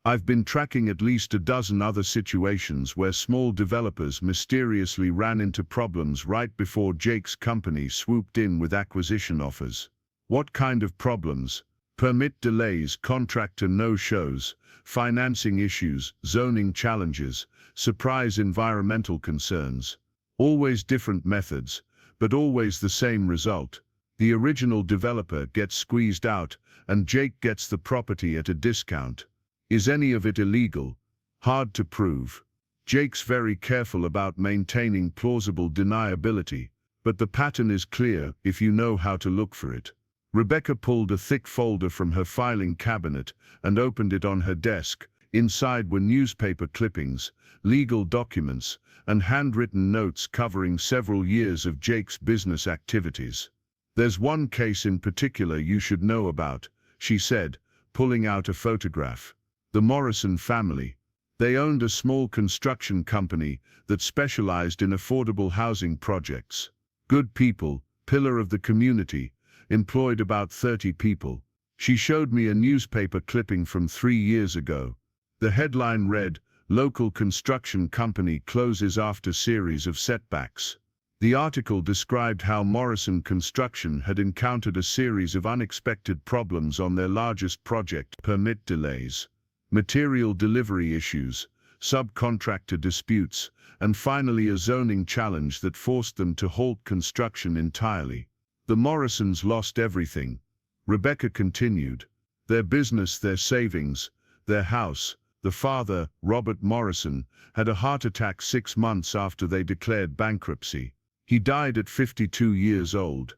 "I've been tracking at least a dozen other situations where small developers mysteriously ran into problems right before Jake's company swooped in with acquisition offers." "What kind of problems?" "Permit delays, contractor no-shows, financing issues, zoning challenges, surprise environmental concerns. Always different methods, but always the same result. The original developer gets squeezed out, and Jake gets the property at a discount. Is any of it illegal? Hard to prove. Jake's very careful about maintaining plausible deniability, but the pattern is clear if you know how to look for it." Rebecca pulled a thick folder from her filing cabinet and opened it on her desk. Inside were newspaper clippings, legal documents, and handwritten notes covering several years of Jake's business activities. "There's one case in particular you should know about," she said, pulling out a photograph. "The Morrison family. They owned a small construction company that specialized in affordable housing projects. Good people, pillar of the community, employed about 30 people." She showed me a newspaper clipping from 3 years ago. The headline read, "Local construction company closes after series of setbacks." The article described how Morrison Construction had encountered a series of unexpected problems on their largest project: permit delays, material delivery issues, subcontractor disputes, and finally a zoning challenge that forced them to halt construction entirely. "The Morrisons lost everything," Rebecca continued. "Their business, their savings, their house. The father, Robert Morrison, had a heart attack 6 months after they declared bankruptcy. He died at 52 years old.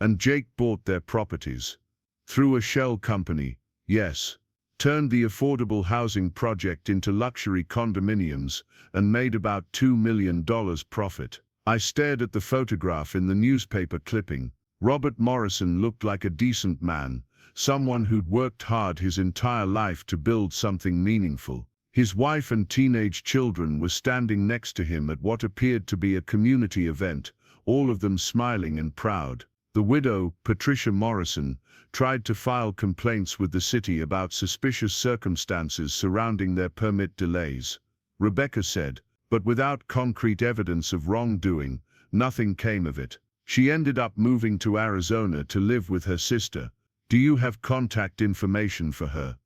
And Jake bought their properties. Through a shell company, yes. Turned the affordable housing project into luxury condominiums and made about $2 million profit." I stared at the photograph in the newspaper clipping. Robert Morrison looked like a decent man, someone who'd worked hard his entire life to build something meaningful. His wife and teenage children were standing next to him at what appeared to be a community event, all of them smiling and proud. The widow, Patricia Morrison, tried to file complaints with the city about suspicious circumstances surrounding their permit delays, Rebecca said, but without concrete evidence of wrongdoing, nothing came of it. She ended up moving to Arizona to live with her sister. "Do you have contact information for her?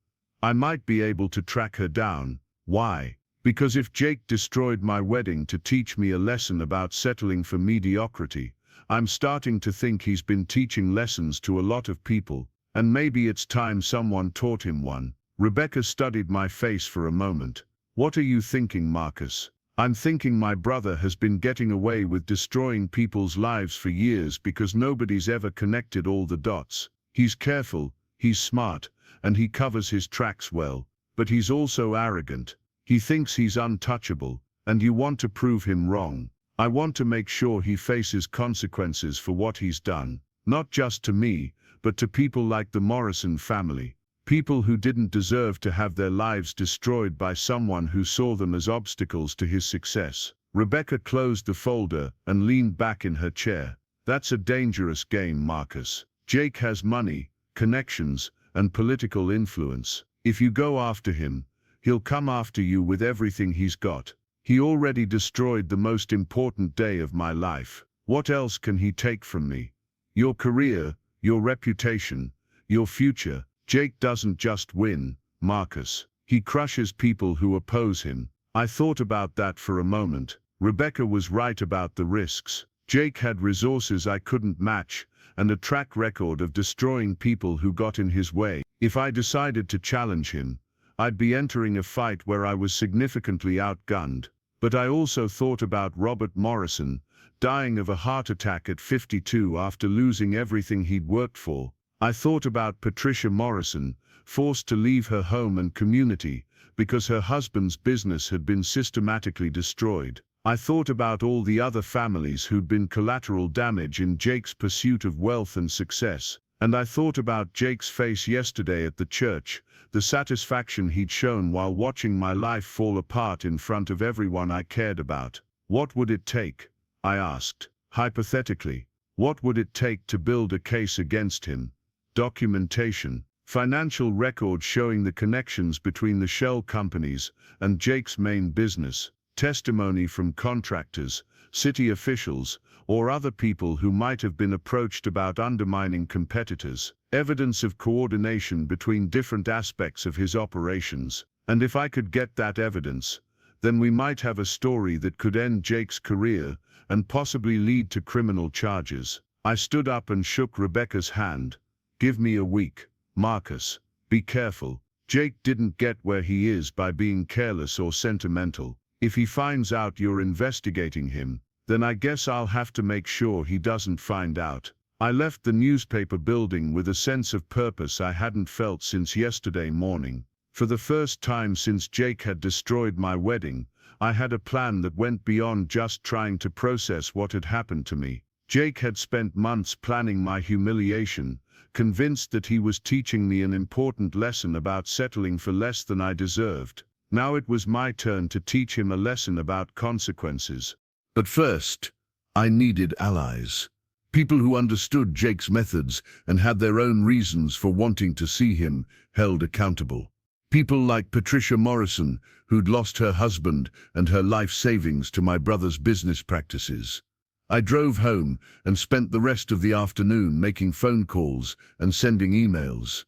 I might be able to track her down." "Why?" "Because if Jake destroyed my wedding to teach me a lesson about settling for mediocrity, I'm starting to think he's been teaching lessons to a lot of people, and maybe it's time someone taught him one." Rebecca studied my face for a moment. "What are you thinking, Marcus?" "I'm thinking my brother has been getting away with destroying people's lives for years because nobody's ever connected all the dots. He's careful, he's smart, and he covers his tracks well, but he's also arrogant. He thinks he's untouchable, and you want to prove him wrong. I want to make sure he faces consequences for what he's done, not just to me, but to people like the Morrison family. People who didn't deserve to have their lives destroyed by someone who saw them as obstacles to his success." Rebecca closed the folder and leaned back in her chair. "That's a dangerous game, Marcus. Jake has money, connections, and political influence. If you go after him, he'll come after you with everything he's got. He already destroyed the most important day of my life. What else can he take from me? Your career, your reputation, your future. Jake doesn't just win, Marcus. He crushes people who oppose him." I thought about that for a moment. Rebecca was right about the risks. Jake had resources I couldn't match, and a track record of destroying people who got in his way. If I decided to challenge him, I'd be entering a fight where I was significantly outgunned. But I also thought about Robert Morrison, dying of a heart attack at 52 after losing everything he'd worked for. I thought about Patricia Morrison, forced to leave her home and community because her husband's business had been systematically destroyed. I thought about all the other families who'd been collateral damage in Jake's pursuit of wealth and success. And I thought about Jake's face yesterday at the church, the satisfaction he'd shown while watching my life fall apart in front of everyone I cared about. What would it take? I asked. Hypothetically, what would it take to build a case against him? Documentation, financial records showing the connections between the shell companies and Jake's main business, testimony from contractors, city officials, or other people who might have been approached about undermining competitors, evidence of coordination between different aspects of his operations. And if I could get that evidence, then we might have a story that could end Jake's career and possibly lead to criminal charges. I stood up and shook Rebecca's hand. Give me a week, Marcus. Be careful. Jake didn't get where he is by being careless or sentimental. If he finds out you're investigating him, then I guess I'll have to make sure he doesn't find out. I left the newspaper building with a sense of purpose I hadn't felt since yesterday morning. For the first time since Jake had destroyed my wedding, I had a plan that went beyond just trying to process what had happened to me. Jake had spent months planning my humiliation, convinced that he was teaching me an important lesson about settling for less than I deserved. Now it was my turn to teach him a lesson about consequences. But first, I needed allies. People who understood Jake's methods and had their own reasons for wanting to see him held accountable. People like Patricia Morrison, who'd lost her husband and her life savings to my brother's business practices. I drove home and spent the rest of the afternoon making phone calls and sending emails.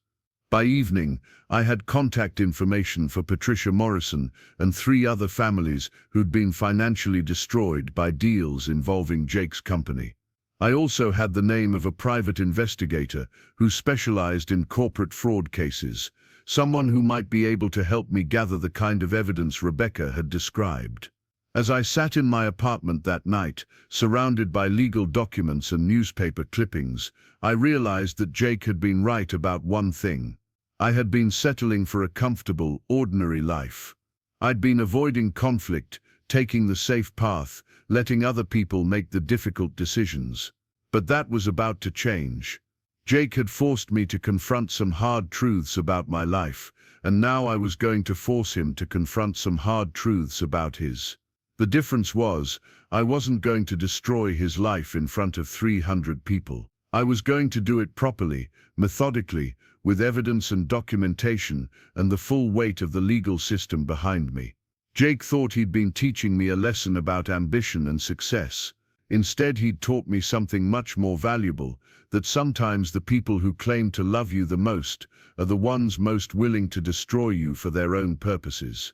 By evening, I had contact information for Patricia Morrison and 3 other families who'd been financially destroyed by deals involving Jake's company. I also had the name of a private investigator who specialized in corporate fraud cases, someone who might be able to help me gather the kind of evidence Rebecca had described. As I sat in my apartment that night, surrounded by legal documents and newspaper clippings, I realized that Jake had been right about one thing. I had been settling for a comfortable, ordinary life. I'd been avoiding conflict, taking the safe path, letting other people make the difficult decisions. But that was about to change. Jake had forced me to confront some hard truths about my life, and now I was going to force him to confront some hard truths about his. The difference was, I wasn't going to destroy his life in front of 300 people. I was going to do it properly, methodically, with evidence and documentation and the full weight of the legal system behind me. Jake thought he'd been teaching me a lesson about ambition and success. Instead, he'd taught me something much more valuable, that sometimes the people who claim to love you the most are the ones most willing to destroy you for their own purposes.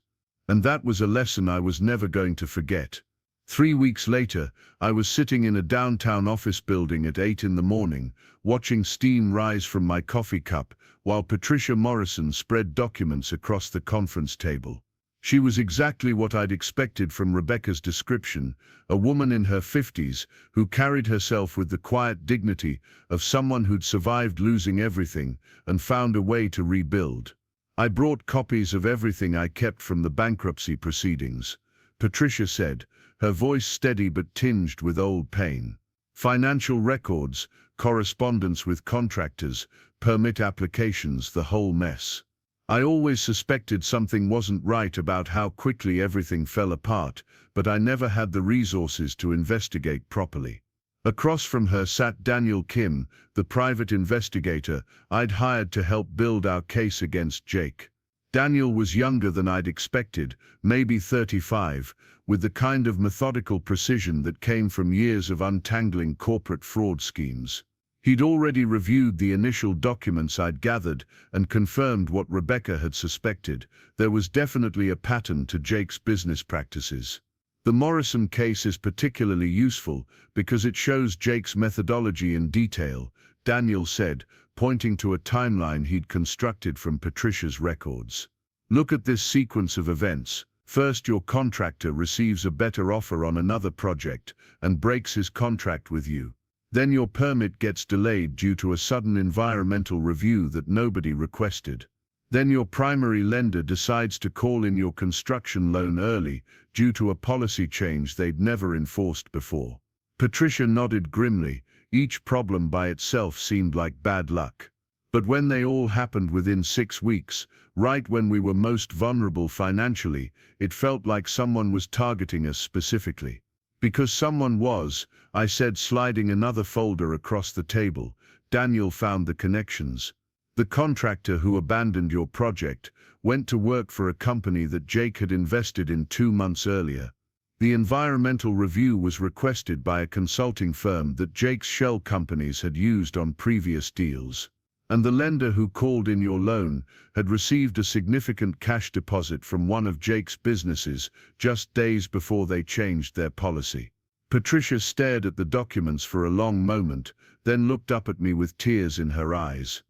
And that was a lesson I was never going to forget. 3 weeks later, I was sitting in a downtown office building at 8 in the morning, watching steam rise from my coffee cup, while Patricia Morrison spread documents across the conference table. She was exactly what I'd expected from Rebecca's description, a woman in her 50s who carried herself with the quiet dignity of someone who'd survived losing everything and found a way to rebuild. I brought copies of everything I kept from the bankruptcy proceedings, Patricia said, her voice steady but tinged with old pain. Financial records, correspondence with contractors, permit applications, the whole mess. I always suspected something wasn't right about how quickly everything fell apart, but I never had the resources to investigate properly. Across from her sat Daniel Kim, the private investigator I'd hired to help build our case against Jake. Daniel was younger than I'd expected, maybe 35, with the kind of methodical precision that came from years of untangling corporate fraud schemes. He'd already reviewed the initial documents I'd gathered and confirmed what Rebecca had suspected. There was definitely a pattern to Jake's business practices. The Morrison case is particularly useful because it shows Jake's methodology in detail, Daniel said, pointing to a timeline he'd constructed from Patricia's records. Look at this sequence of events. First, your contractor receives a better offer on another project and breaks his contract with you. Then your permit gets delayed due to a sudden environmental review that nobody requested. Then your primary lender decides to call in your construction loan early due to a policy change they'd never enforced before. Patricia nodded grimly. Each problem by itself seemed like bad luck. But when they all happened within 6 weeks, right when we were most vulnerable financially, it felt like someone was targeting us specifically. Because someone was, I said, sliding another folder across the table. Daniel found the connections. The contractor who abandoned your project went to work for a company that Jake had invested in 2 months earlier. The environmental review was requested by a consulting firm that Jake's shell companies had used on previous deals. And the lender who called in your loan had received a significant cash deposit from one of Jake's businesses just days before they changed their policy. Patricia stared at the documents for a long moment, then looked up at me with tears in her eyes.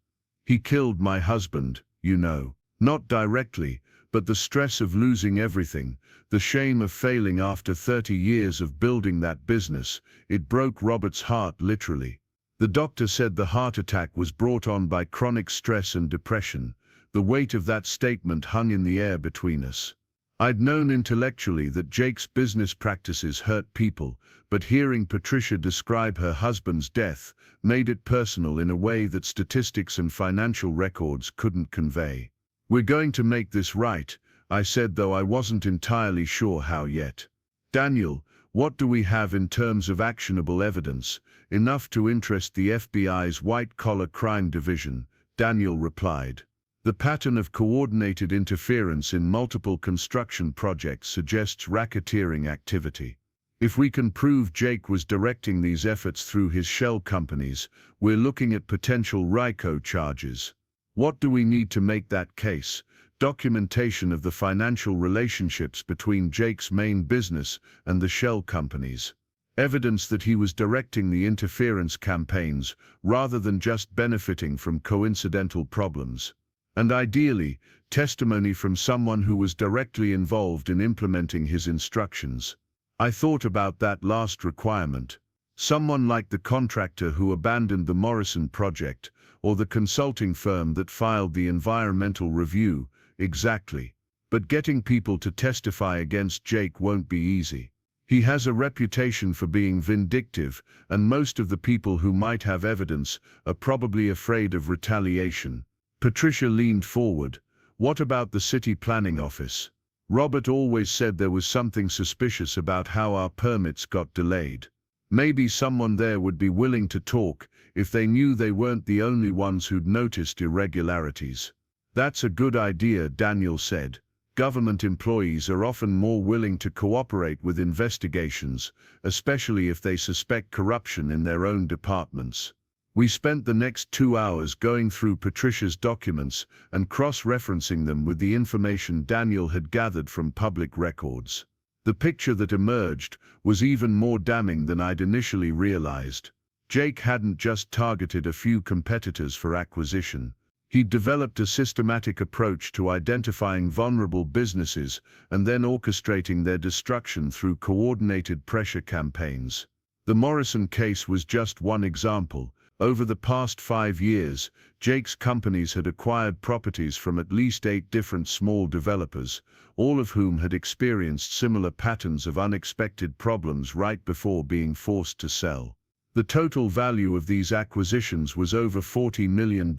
He killed my husband, you know. Not directly, but the stress of losing everything, the shame of failing after 30 years of building that business, it broke Robert's heart literally. The doctor said the heart attack was brought on by chronic stress and depression. The weight of that statement hung in the air between us. I'd known intellectually that Jake's business practices hurt people, but hearing Patricia describe her husband's death made it personal in a way that statistics and financial records couldn't convey. We're going to make this right, I said, though I wasn't entirely sure how yet. Daniel, what do we have in terms of actionable evidence, enough to interest the FBI's white-collar crime division? Daniel replied. The pattern of coordinated interference in multiple construction projects suggests racketeering activity. If we can prove Jake was directing these efforts through his shell companies, we're looking at potential RICO charges. What do we need to make that case? Documentation of the financial relationships between Jake's main business and the shell companies. Evidence that he was directing the interference campaigns rather than just benefiting from coincidental problems. And ideally, testimony from someone who was directly involved in implementing his instructions. I thought about that last requirement. Someone like the contractor who abandoned the Morrison project, or the consulting firm that filed the environmental review. Exactly. But getting people to testify against Jake won't be easy. He has a reputation for being vindictive, and most of the people who might have evidence are probably afraid of retaliation. Patricia leaned forward. What about the city planning office? Robert always said there was something suspicious about how our permits got delayed. Maybe someone there would be willing to talk if they knew they weren't the only ones who'd noticed irregularities. That's a good idea, Daniel said. Government employees are often more willing to cooperate with investigations, especially if they suspect corruption in their own departments. We spent the next 2 hours going through Patricia's documents and cross-referencing them with the information Daniel had gathered from public records. The picture that emerged was even more damning than I'd initially realized. Jake hadn't just targeted a few competitors for acquisition. He'd developed a systematic approach to identifying vulnerable businesses and then orchestrating their destruction through coordinated pressure campaigns. The Morrison case was just one example. Over the past 5 years, Jake's companies had acquired properties from at least 8 different small developers, all of whom had experienced similar patterns of unexpected problems right before being forced to sell. The total value of these acquisitions was over $40 million,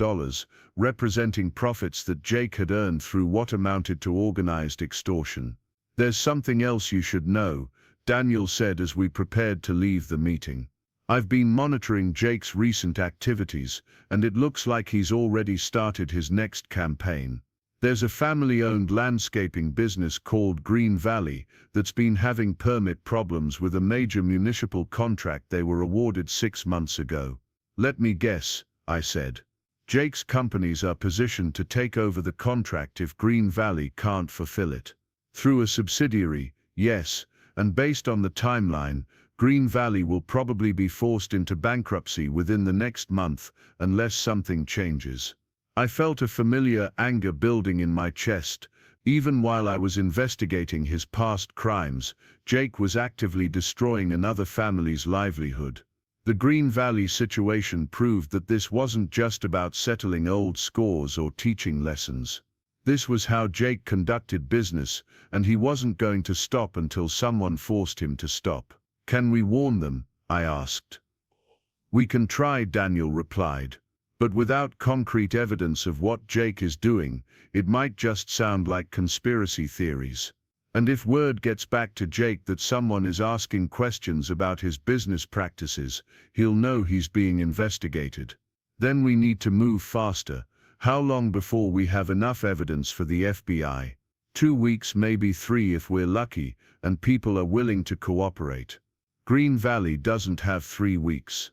representing profits that Jake had earned through what amounted to organized extortion. There's something else you should know, Daniel said as we prepared to leave the meeting. I've been monitoring Jake's recent activities, and it looks like he's already started his next campaign. There's a family-owned landscaping business called Green Valley that's been having permit problems with a major municipal contract they were awarded 6 months ago. Let me guess, I said. Jake's companies are positioned to take over the contract if Green Valley can't fulfill it. Through a subsidiary, yes, and based on the timeline, Green Valley will probably be forced into bankruptcy within the next month unless something changes. I felt a familiar anger building in my chest. Even while I was investigating his past crimes, Jake was actively destroying another family's livelihood. The Green Valley situation proved that this wasn't just about settling old scores or teaching lessons. This was how Jake conducted business, and he wasn't going to stop until someone forced him to stop. "Can we warn them?" I asked. "We can try," Daniel replied. "But without concrete evidence of what Jake is doing, it might just sound like conspiracy theories. And if word gets back to Jake that someone is asking questions about his business practices, he'll know he's being investigated. Then we need to move faster. How long before we have enough evidence for the FBI? 2 weeks, maybe 3 if we're lucky, and people are willing to cooperate. Green Valley doesn't have 3 weeks."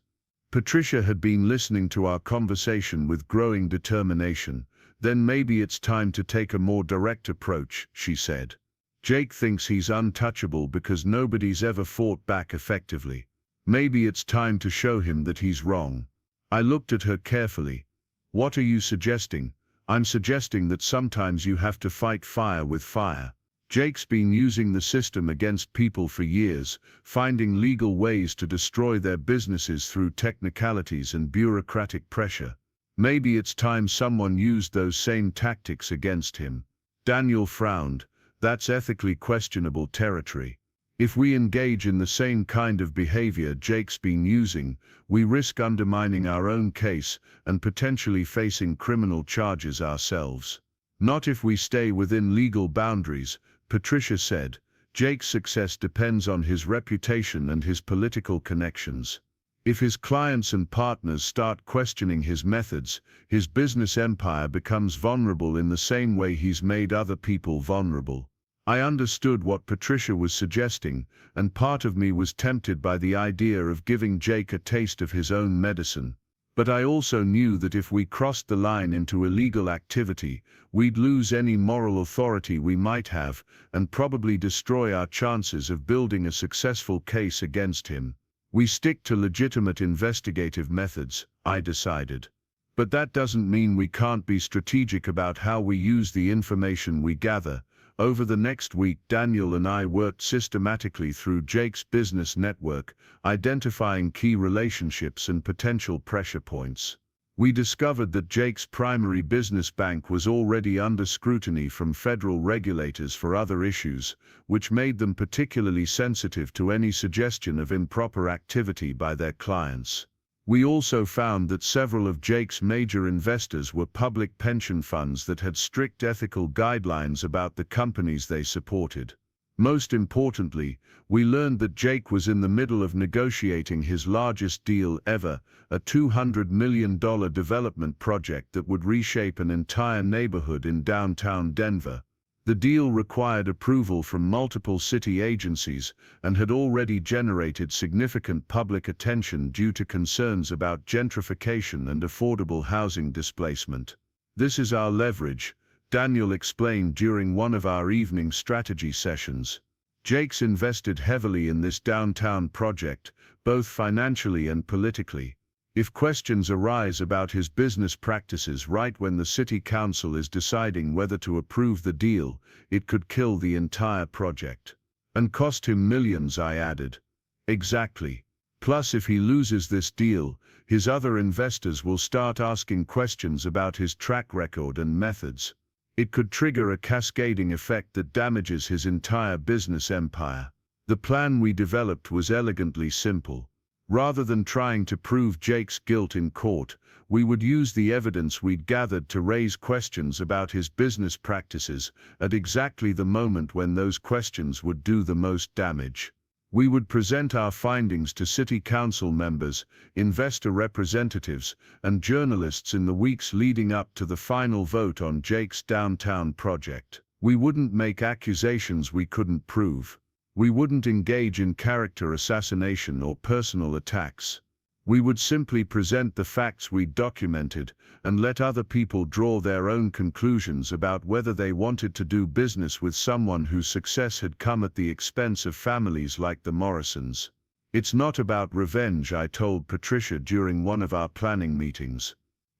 Patricia had been listening to our conversation with growing determination. "Then maybe it's time to take a more direct approach," she said. "Jake thinks he's untouchable because nobody's ever fought back effectively. Maybe it's time to show him that he's wrong." I looked at her carefully. "What are you suggesting?" "I'm suggesting that sometimes you have to fight fire with fire. Jake's been using the system against people for years, finding legal ways to destroy their businesses through technicalities and bureaucratic pressure. Maybe it's time someone used those same tactics against him." Daniel frowned. "That's ethically questionable territory. If we engage in the same kind of behavior Jake's been using, we risk undermining our own case and potentially facing criminal charges ourselves." "Not if we stay within legal boundaries," Patricia said. "Jake's success depends on his reputation and his political connections. If his clients and partners start questioning his methods, his business empire becomes vulnerable in the same way he's made other people vulnerable." I understood what Patricia was suggesting, and part of me was tempted by the idea of giving Jake a taste of his own medicine. But I also knew that if we crossed the line into illegal activity, we'd lose any moral authority we might have, and probably destroy our chances of building a successful case against him. "We stick to legitimate investigative methods," I decided. "But that doesn't mean we can't be strategic about how we use the information we gather." Over the next week, Daniel and I worked systematically through Jake's business network, identifying key relationships and potential pressure points. We discovered that Jake's primary business bank was already under scrutiny from federal regulators for other issues, which made them particularly sensitive to any suggestion of improper activity by their clients. We also found that several of Jake's major investors were public pension funds that had strict ethical guidelines about the companies they supported. Most importantly, we learned that Jake was in the middle of negotiating his largest deal ever, a $200 million development project that would reshape an entire neighborhood in downtown Denver. The deal required approval from multiple city agencies and had already generated significant public attention due to concerns about gentrification and affordable housing displacement. "This is our leverage," Daniel explained during one of our evening strategy sessions. "Jake's invested heavily in this downtown project, both financially and politically. If questions arise about his business practices right when the city council is deciding whether to approve the deal, it could kill the entire project. And cost him millions," I added. "Exactly. Plus, if he loses this deal, his other investors will start asking questions about his track record and methods. It could trigger a cascading effect that damages his entire business empire." The plan we developed was elegantly simple. Rather than trying to prove Jake's guilt in court, we would use the evidence we'd gathered to raise questions about his business practices at exactly the moment when those questions would do the most damage. We would present our findings to city council members, investor representatives, and journalists in the weeks leading up to the final vote on Jake's downtown project. We wouldn't make accusations we couldn't prove. We wouldn't engage in character assassination or personal attacks. We would simply present the facts we documented and let other people draw their own conclusions about whether they wanted to do business with someone whose success had come at the expense of families like the Morrisons. It's not about revenge, I told Patricia during one of our planning meetings.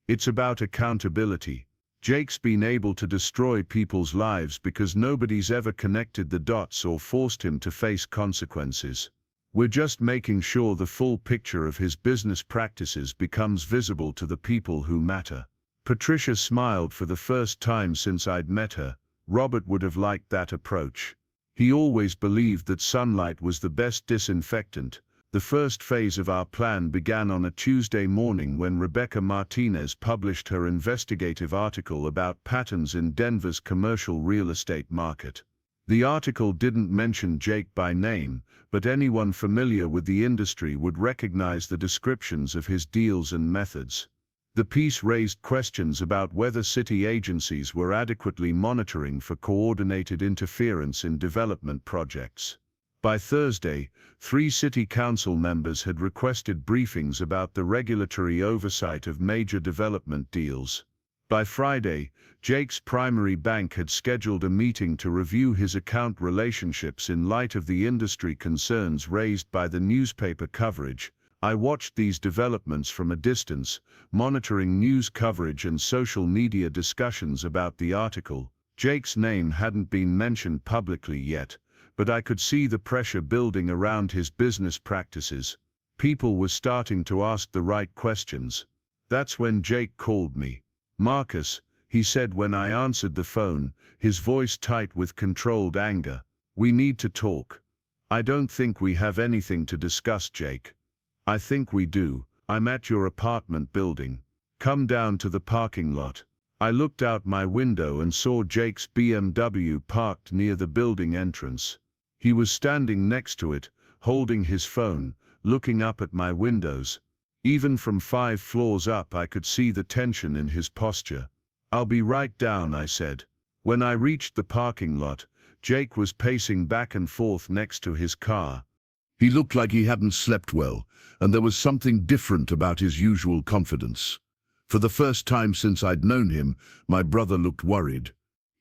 It's about accountability. Jake's been able to destroy people's lives because nobody's ever connected the dots or forced him to face consequences. We're just making sure the full picture of his business practices becomes visible to the people who matter. Patricia smiled for the first time since I'd met her. Robert would have liked that approach. He always believed that sunlight was the best disinfectant. The first phase of our plan began on a Tuesday morning when Rebecca Martinez published her investigative article about patterns in Denver's commercial real estate market. The article didn't mention Jake by name, but anyone familiar with the industry would recognize the descriptions of his deals and methods. The piece raised questions about whether city agencies were adequately monitoring for coordinated interference in development projects. By Thursday, 3 city council members had requested briefings about the regulatory oversight of major development deals. By Friday, Jake's primary bank had scheduled a meeting to review his account relationships in light of the industry concerns raised by the newspaper coverage. I watched these developments from a distance, monitoring news coverage and social media discussions about the article. Jake's name hadn't been mentioned publicly yet, but I could see the pressure building around his business practices. People were starting to ask the right questions. That's when Jake called me. "Marcus," he said when I answered the phone, his voice tight with controlled anger. "We need to talk." "I don't think we have anything to discuss, Jake." "I think we do. I'm at your apartment building. Come down to the parking lot." I looked out my window and saw Jake's BMW parked near the building entrance. He was standing next to it, holding his phone, looking up at my windows. Even from 5 floors up I could see the tension in his posture. "I'll be right down," I said. When I reached the parking lot, Jake was pacing back and forth next to his car. He looked like he hadn't slept well, and there was something different about his usual confidence. For the first time since I'd known him, my brother looked worried.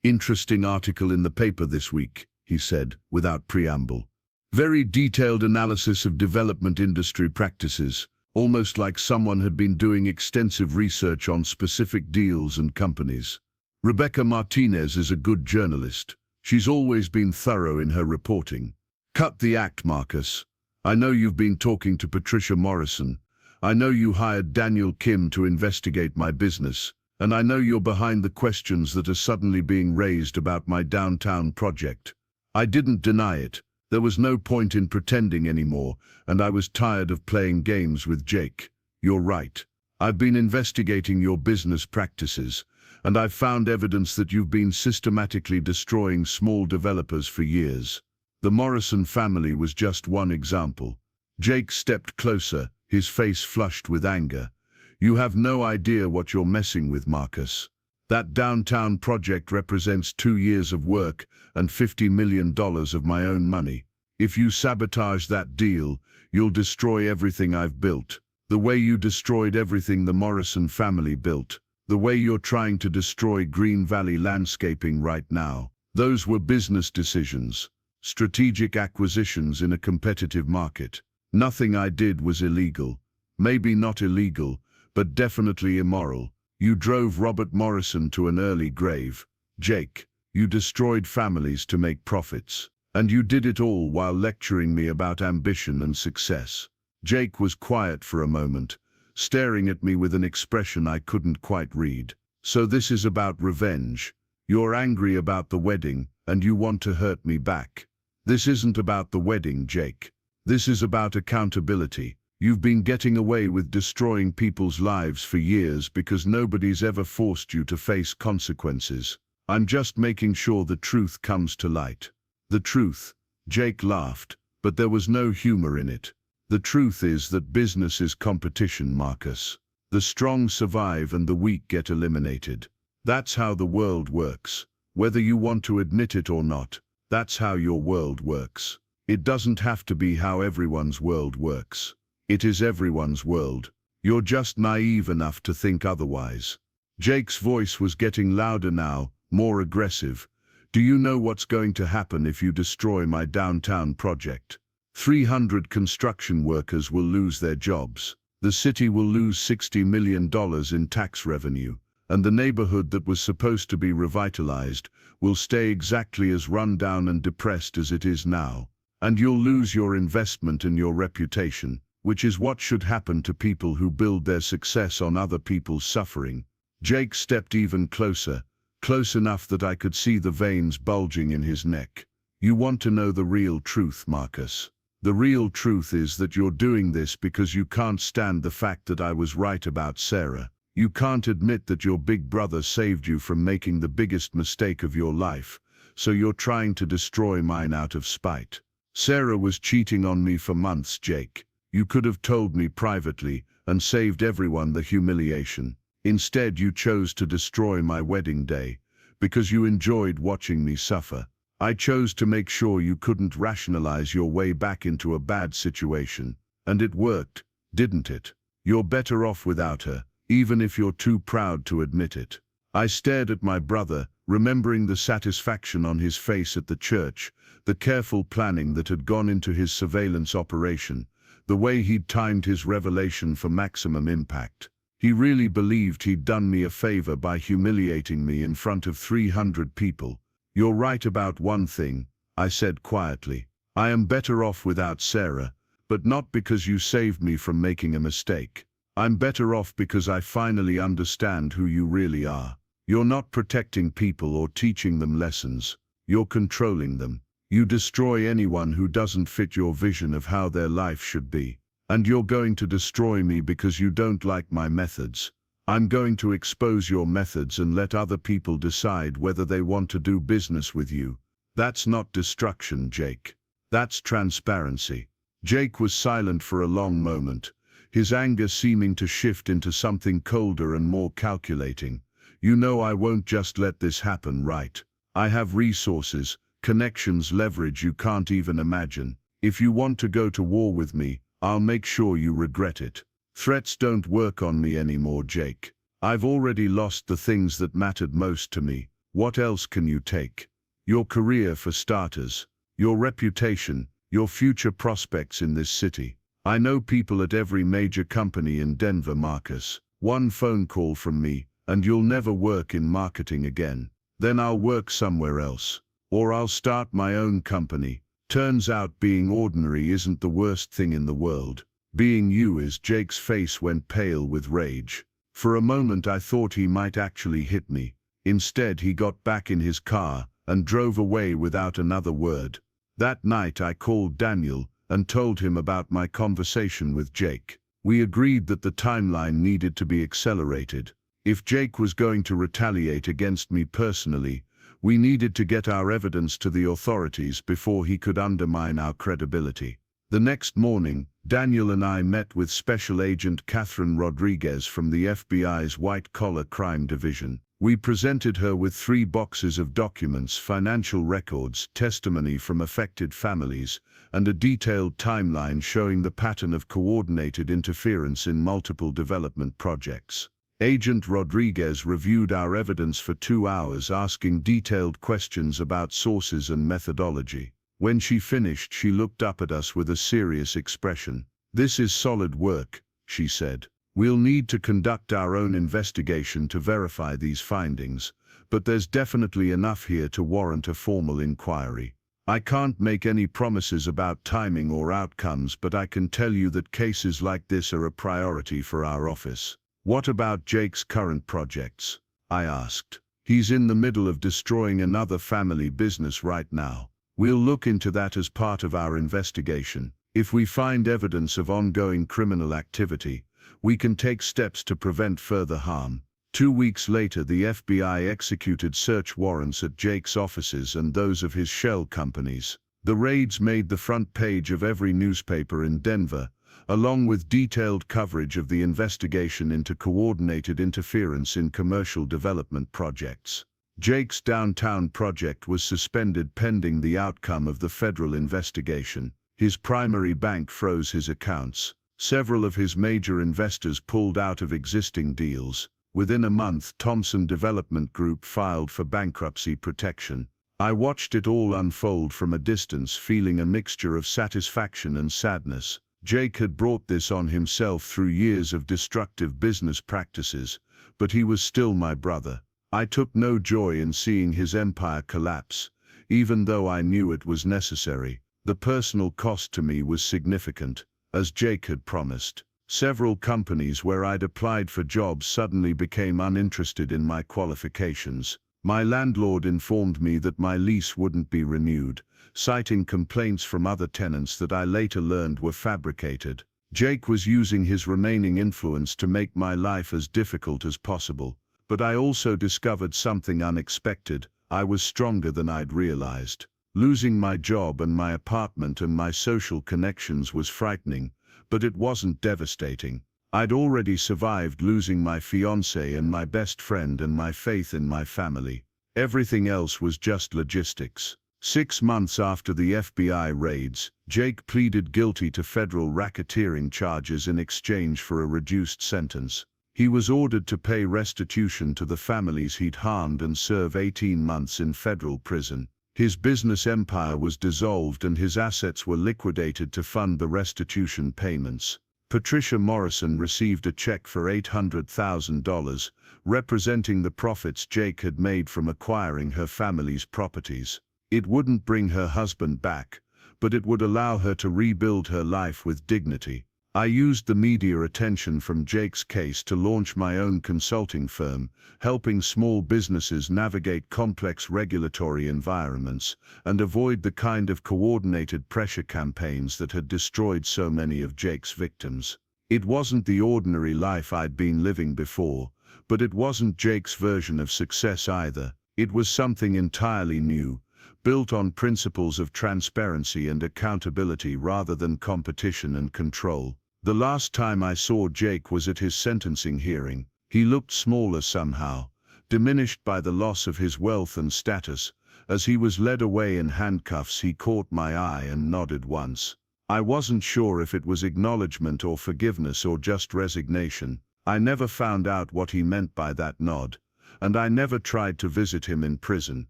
"Interesting article in the paper this week," he said, without preamble. "Very detailed analysis of development industry practices, almost like someone had been doing extensive research on specific deals and companies. Rebecca Martinez is a good journalist. She's always been thorough in her reporting." "Cut the act, Marcus. I know you've been talking to Patricia Morrison. I know you hired Daniel Kim to investigate my business, and I know you're behind the questions that are suddenly being raised about my downtown project. I didn't deny it. There was no point in pretending anymore, and I was tired of playing games with Jake. You're right. I've been investigating your business practices, and I've found evidence that you've been systematically destroying small developers for years. The Morrison family was just one example." Jake stepped closer, his face flushed with anger. "You have no idea what you're messing with, Marcus. That downtown project represents 2 years of work and $50 million of my own money. If you sabotage that deal, you'll destroy everything I've built. The way you destroyed everything the Morrison family built. The way you're trying to destroy Green Valley landscaping right now. Those were business decisions. Strategic acquisitions in a competitive market. Nothing I did was illegal. Maybe not illegal, but definitely immoral. You drove Robert Morrison to an early grave. Jake, you destroyed families to make profits. And you did it all while lecturing me about ambition and success." Jake was quiet for a moment, staring at me with an expression I couldn't quite read. "So this is about revenge. You're angry about the wedding, and you want to hurt me back. This isn't about the wedding, Jake. This is about accountability. You've been getting away with destroying people's lives for years because nobody's ever forced you to face consequences. I'm just making sure the truth comes to light." "The truth?" Jake laughed, but there was no humor in it. "The truth is that business is competition, Marcus. The strong survive and the weak get eliminated. That's how the world works. Whether you want to admit it or not, that's how your world works. It doesn't have to be how everyone's world works. It is everyone's world. You're just naive enough to think otherwise. Jake's voice was getting louder now, more aggressive. Do you know what's going to happen if you destroy my downtown project? 300 construction workers will lose their jobs. The city will lose $60 million in tax revenue, and the neighborhood that was supposed to be revitalized will stay exactly as run down and depressed as it is now. And you'll lose your investment and your reputation, which is what should happen to people who build their success on other people's suffering. Jake stepped even closer, close enough that I could see the veins bulging in his neck. You want to know the real truth, Marcus? The real truth is that you're doing this because you can't stand the fact that I was right about Sarah. You can't admit that your big brother saved you from making the biggest mistake of your life, so you're trying to destroy mine out of spite. Sarah was cheating on me for months, Jake. You could have told me privately and saved everyone the humiliation. Instead, you chose to destroy my wedding day because you enjoyed watching me suffer. I chose to make sure you couldn't rationalize your way back into a bad situation. And it worked, didn't it? You're better off without her, even if you're too proud to admit it. I stared at my brother, remembering the satisfaction on his face at the church, the careful planning that had gone into his surveillance operation, the way he'd timed his revelation for maximum impact. He really believed he'd done me a favor by humiliating me in front of 300 people. You're right about one thing, I said quietly. I am better off without Sarah, but not because you saved me from making a mistake. I'm better off because I finally understand who you really are. You're not protecting people or teaching them lessons. You're controlling them. You destroy anyone who doesn't fit your vision of how their life should be. And you're going to destroy me because you don't like my methods. I'm going to expose your methods and let other people decide whether they want to do business with you. That's not destruction, Jake. That's transparency. Jake was silent for a long moment, his anger seeming to shift into something colder and more calculating. You know I won't just let this happen, right? I have resources, connections, leverage you can't even imagine. If you want to go to war with me, I'll make sure you regret it. Threats don't work on me anymore, Jake. I've already lost the things that mattered most to me. What else can you take? Your career, for starters. Your reputation. Your future prospects in this city. I know people at every major company in Denver, Marcus. One phone call from me, and you'll never work in marketing again. Then I'll work somewhere else. Or I'll start my own company. Turns out being ordinary isn't the worst thing in the world. Being you is. Jake's face went pale with rage. For a moment I thought he might actually hit me. Instead, he got back in his car and drove away without another word. That night I called Daniel and told him about my conversation with Jake. We agreed that the timeline needed to be accelerated. If Jake was going to retaliate against me personally, we needed to get our evidence to the authorities before he could undermine our credibility. The next morning, Daniel and I met with Special Agent Catherine Rodriguez from the FBI's White-Collar Crime Division. We presented her with 3 boxes of documents, financial records, testimony from affected families, and a detailed timeline showing the pattern of coordinated interference in multiple development projects. Agent Rodriguez reviewed our evidence for 2 hours, asking detailed questions about sources and methodology. When she finished, she looked up at us with a serious expression. "This is solid work," she said. "We'll need to conduct our own investigation to verify these findings, but there's definitely enough here to warrant a formal inquiry. I can't make any promises about timing or outcomes, but I can tell you that cases like this are a priority for our office." "What about Jake's current projects?" I asked. "He's in the middle of destroying another family business right now. We'll look into that as part of our investigation. If we find evidence of ongoing criminal activity, we can take steps to prevent further harm." 2 weeks later, the FBI executed search warrants at Jake's offices and those of his shell companies. The raids made the front page of every newspaper in Denver, along with detailed coverage of the investigation into coordinated interference in commercial development projects. Jake's downtown project was suspended pending the outcome of the federal investigation. His primary bank froze his accounts. Several of his major investors pulled out of existing deals. Within a month, Thompson Development Group filed for bankruptcy protection. I watched it all unfold from a distance, feeling a mixture of satisfaction and sadness. Jake had brought this on himself through years of destructive business practices, but he was still my brother. I took no joy in seeing his empire collapse, even though I knew it was necessary. The personal cost to me was significant, as Jake had promised. Several companies where I'd applied for jobs suddenly became uninterested in my qualifications. My landlord informed me that my lease wouldn't be renewed, citing complaints from other tenants that I later learned were fabricated. Jake was using his remaining influence to make my life as difficult as possible. But I also discovered something unexpected. I was stronger than I'd realized. Losing my job and my apartment and my social connections was frightening, but it wasn't devastating. I'd already survived losing my fiancé and my best friend and my faith in my family. Everything else was just logistics. 6 months after the FBI raids, Jake pleaded guilty to federal racketeering charges in exchange for a reduced sentence. He was ordered to pay restitution to the families he'd harmed and serve 18 months in federal prison. His business empire was dissolved and his assets were liquidated to fund the restitution payments. Patricia Morrison received a check for $800,000, representing the profits Jake had made from acquiring her family's properties. It wouldn't bring her husband back, but it would allow her to rebuild her life with dignity. I used the media attention from Jake's case to launch my own consulting firm, helping small businesses navigate complex regulatory environments and avoid the kind of coordinated pressure campaigns that had destroyed so many of Jake's victims. It wasn't the ordinary life I'd been living before, but it wasn't Jake's version of success either. It was something entirely new, built on principles of transparency and accountability rather than competition and control. The last time I saw Jake was at his sentencing hearing. He looked smaller somehow, diminished by the loss of his wealth and status. As he was led away in handcuffs, he caught my eye and nodded once. I wasn't sure if it was acknowledgement or forgiveness or just resignation. I never found out what he meant by that nod, and I never tried to visit him in prison.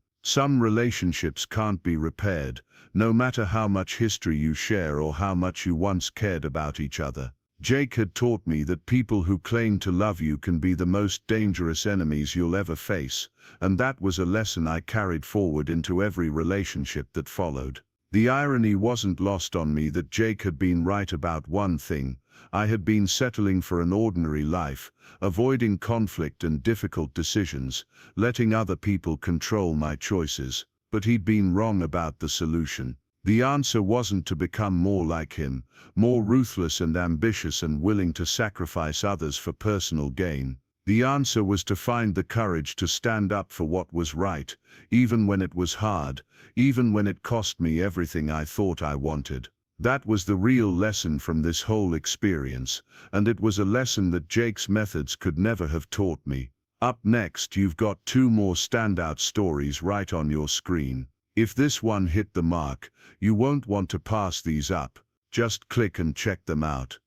Some relationships can't be repaired, no matter how much history you share or how much you once cared about each other. Jake had taught me that people who claim to love you can be the most dangerous enemies you'll ever face, and that was a lesson I carried forward into every relationship that followed. The irony wasn't lost on me that Jake had been right about one thing. I had been settling for an ordinary life, avoiding conflict and difficult decisions, letting other people control my choices. But he'd been wrong about the solution. The answer wasn't to become more like him, more ruthless and ambitious and willing to sacrifice others for personal gain. The answer was to find the courage to stand up for what was right, even when it was hard, even when it cost me everything I thought I wanted. That was the real lesson from this whole experience, and it was a lesson that Jake's methods could never have taught me. Up next, you've got 2 more standout stories right on your screen. If this one hit the mark, you won't want to pass these up. Just click and check them out.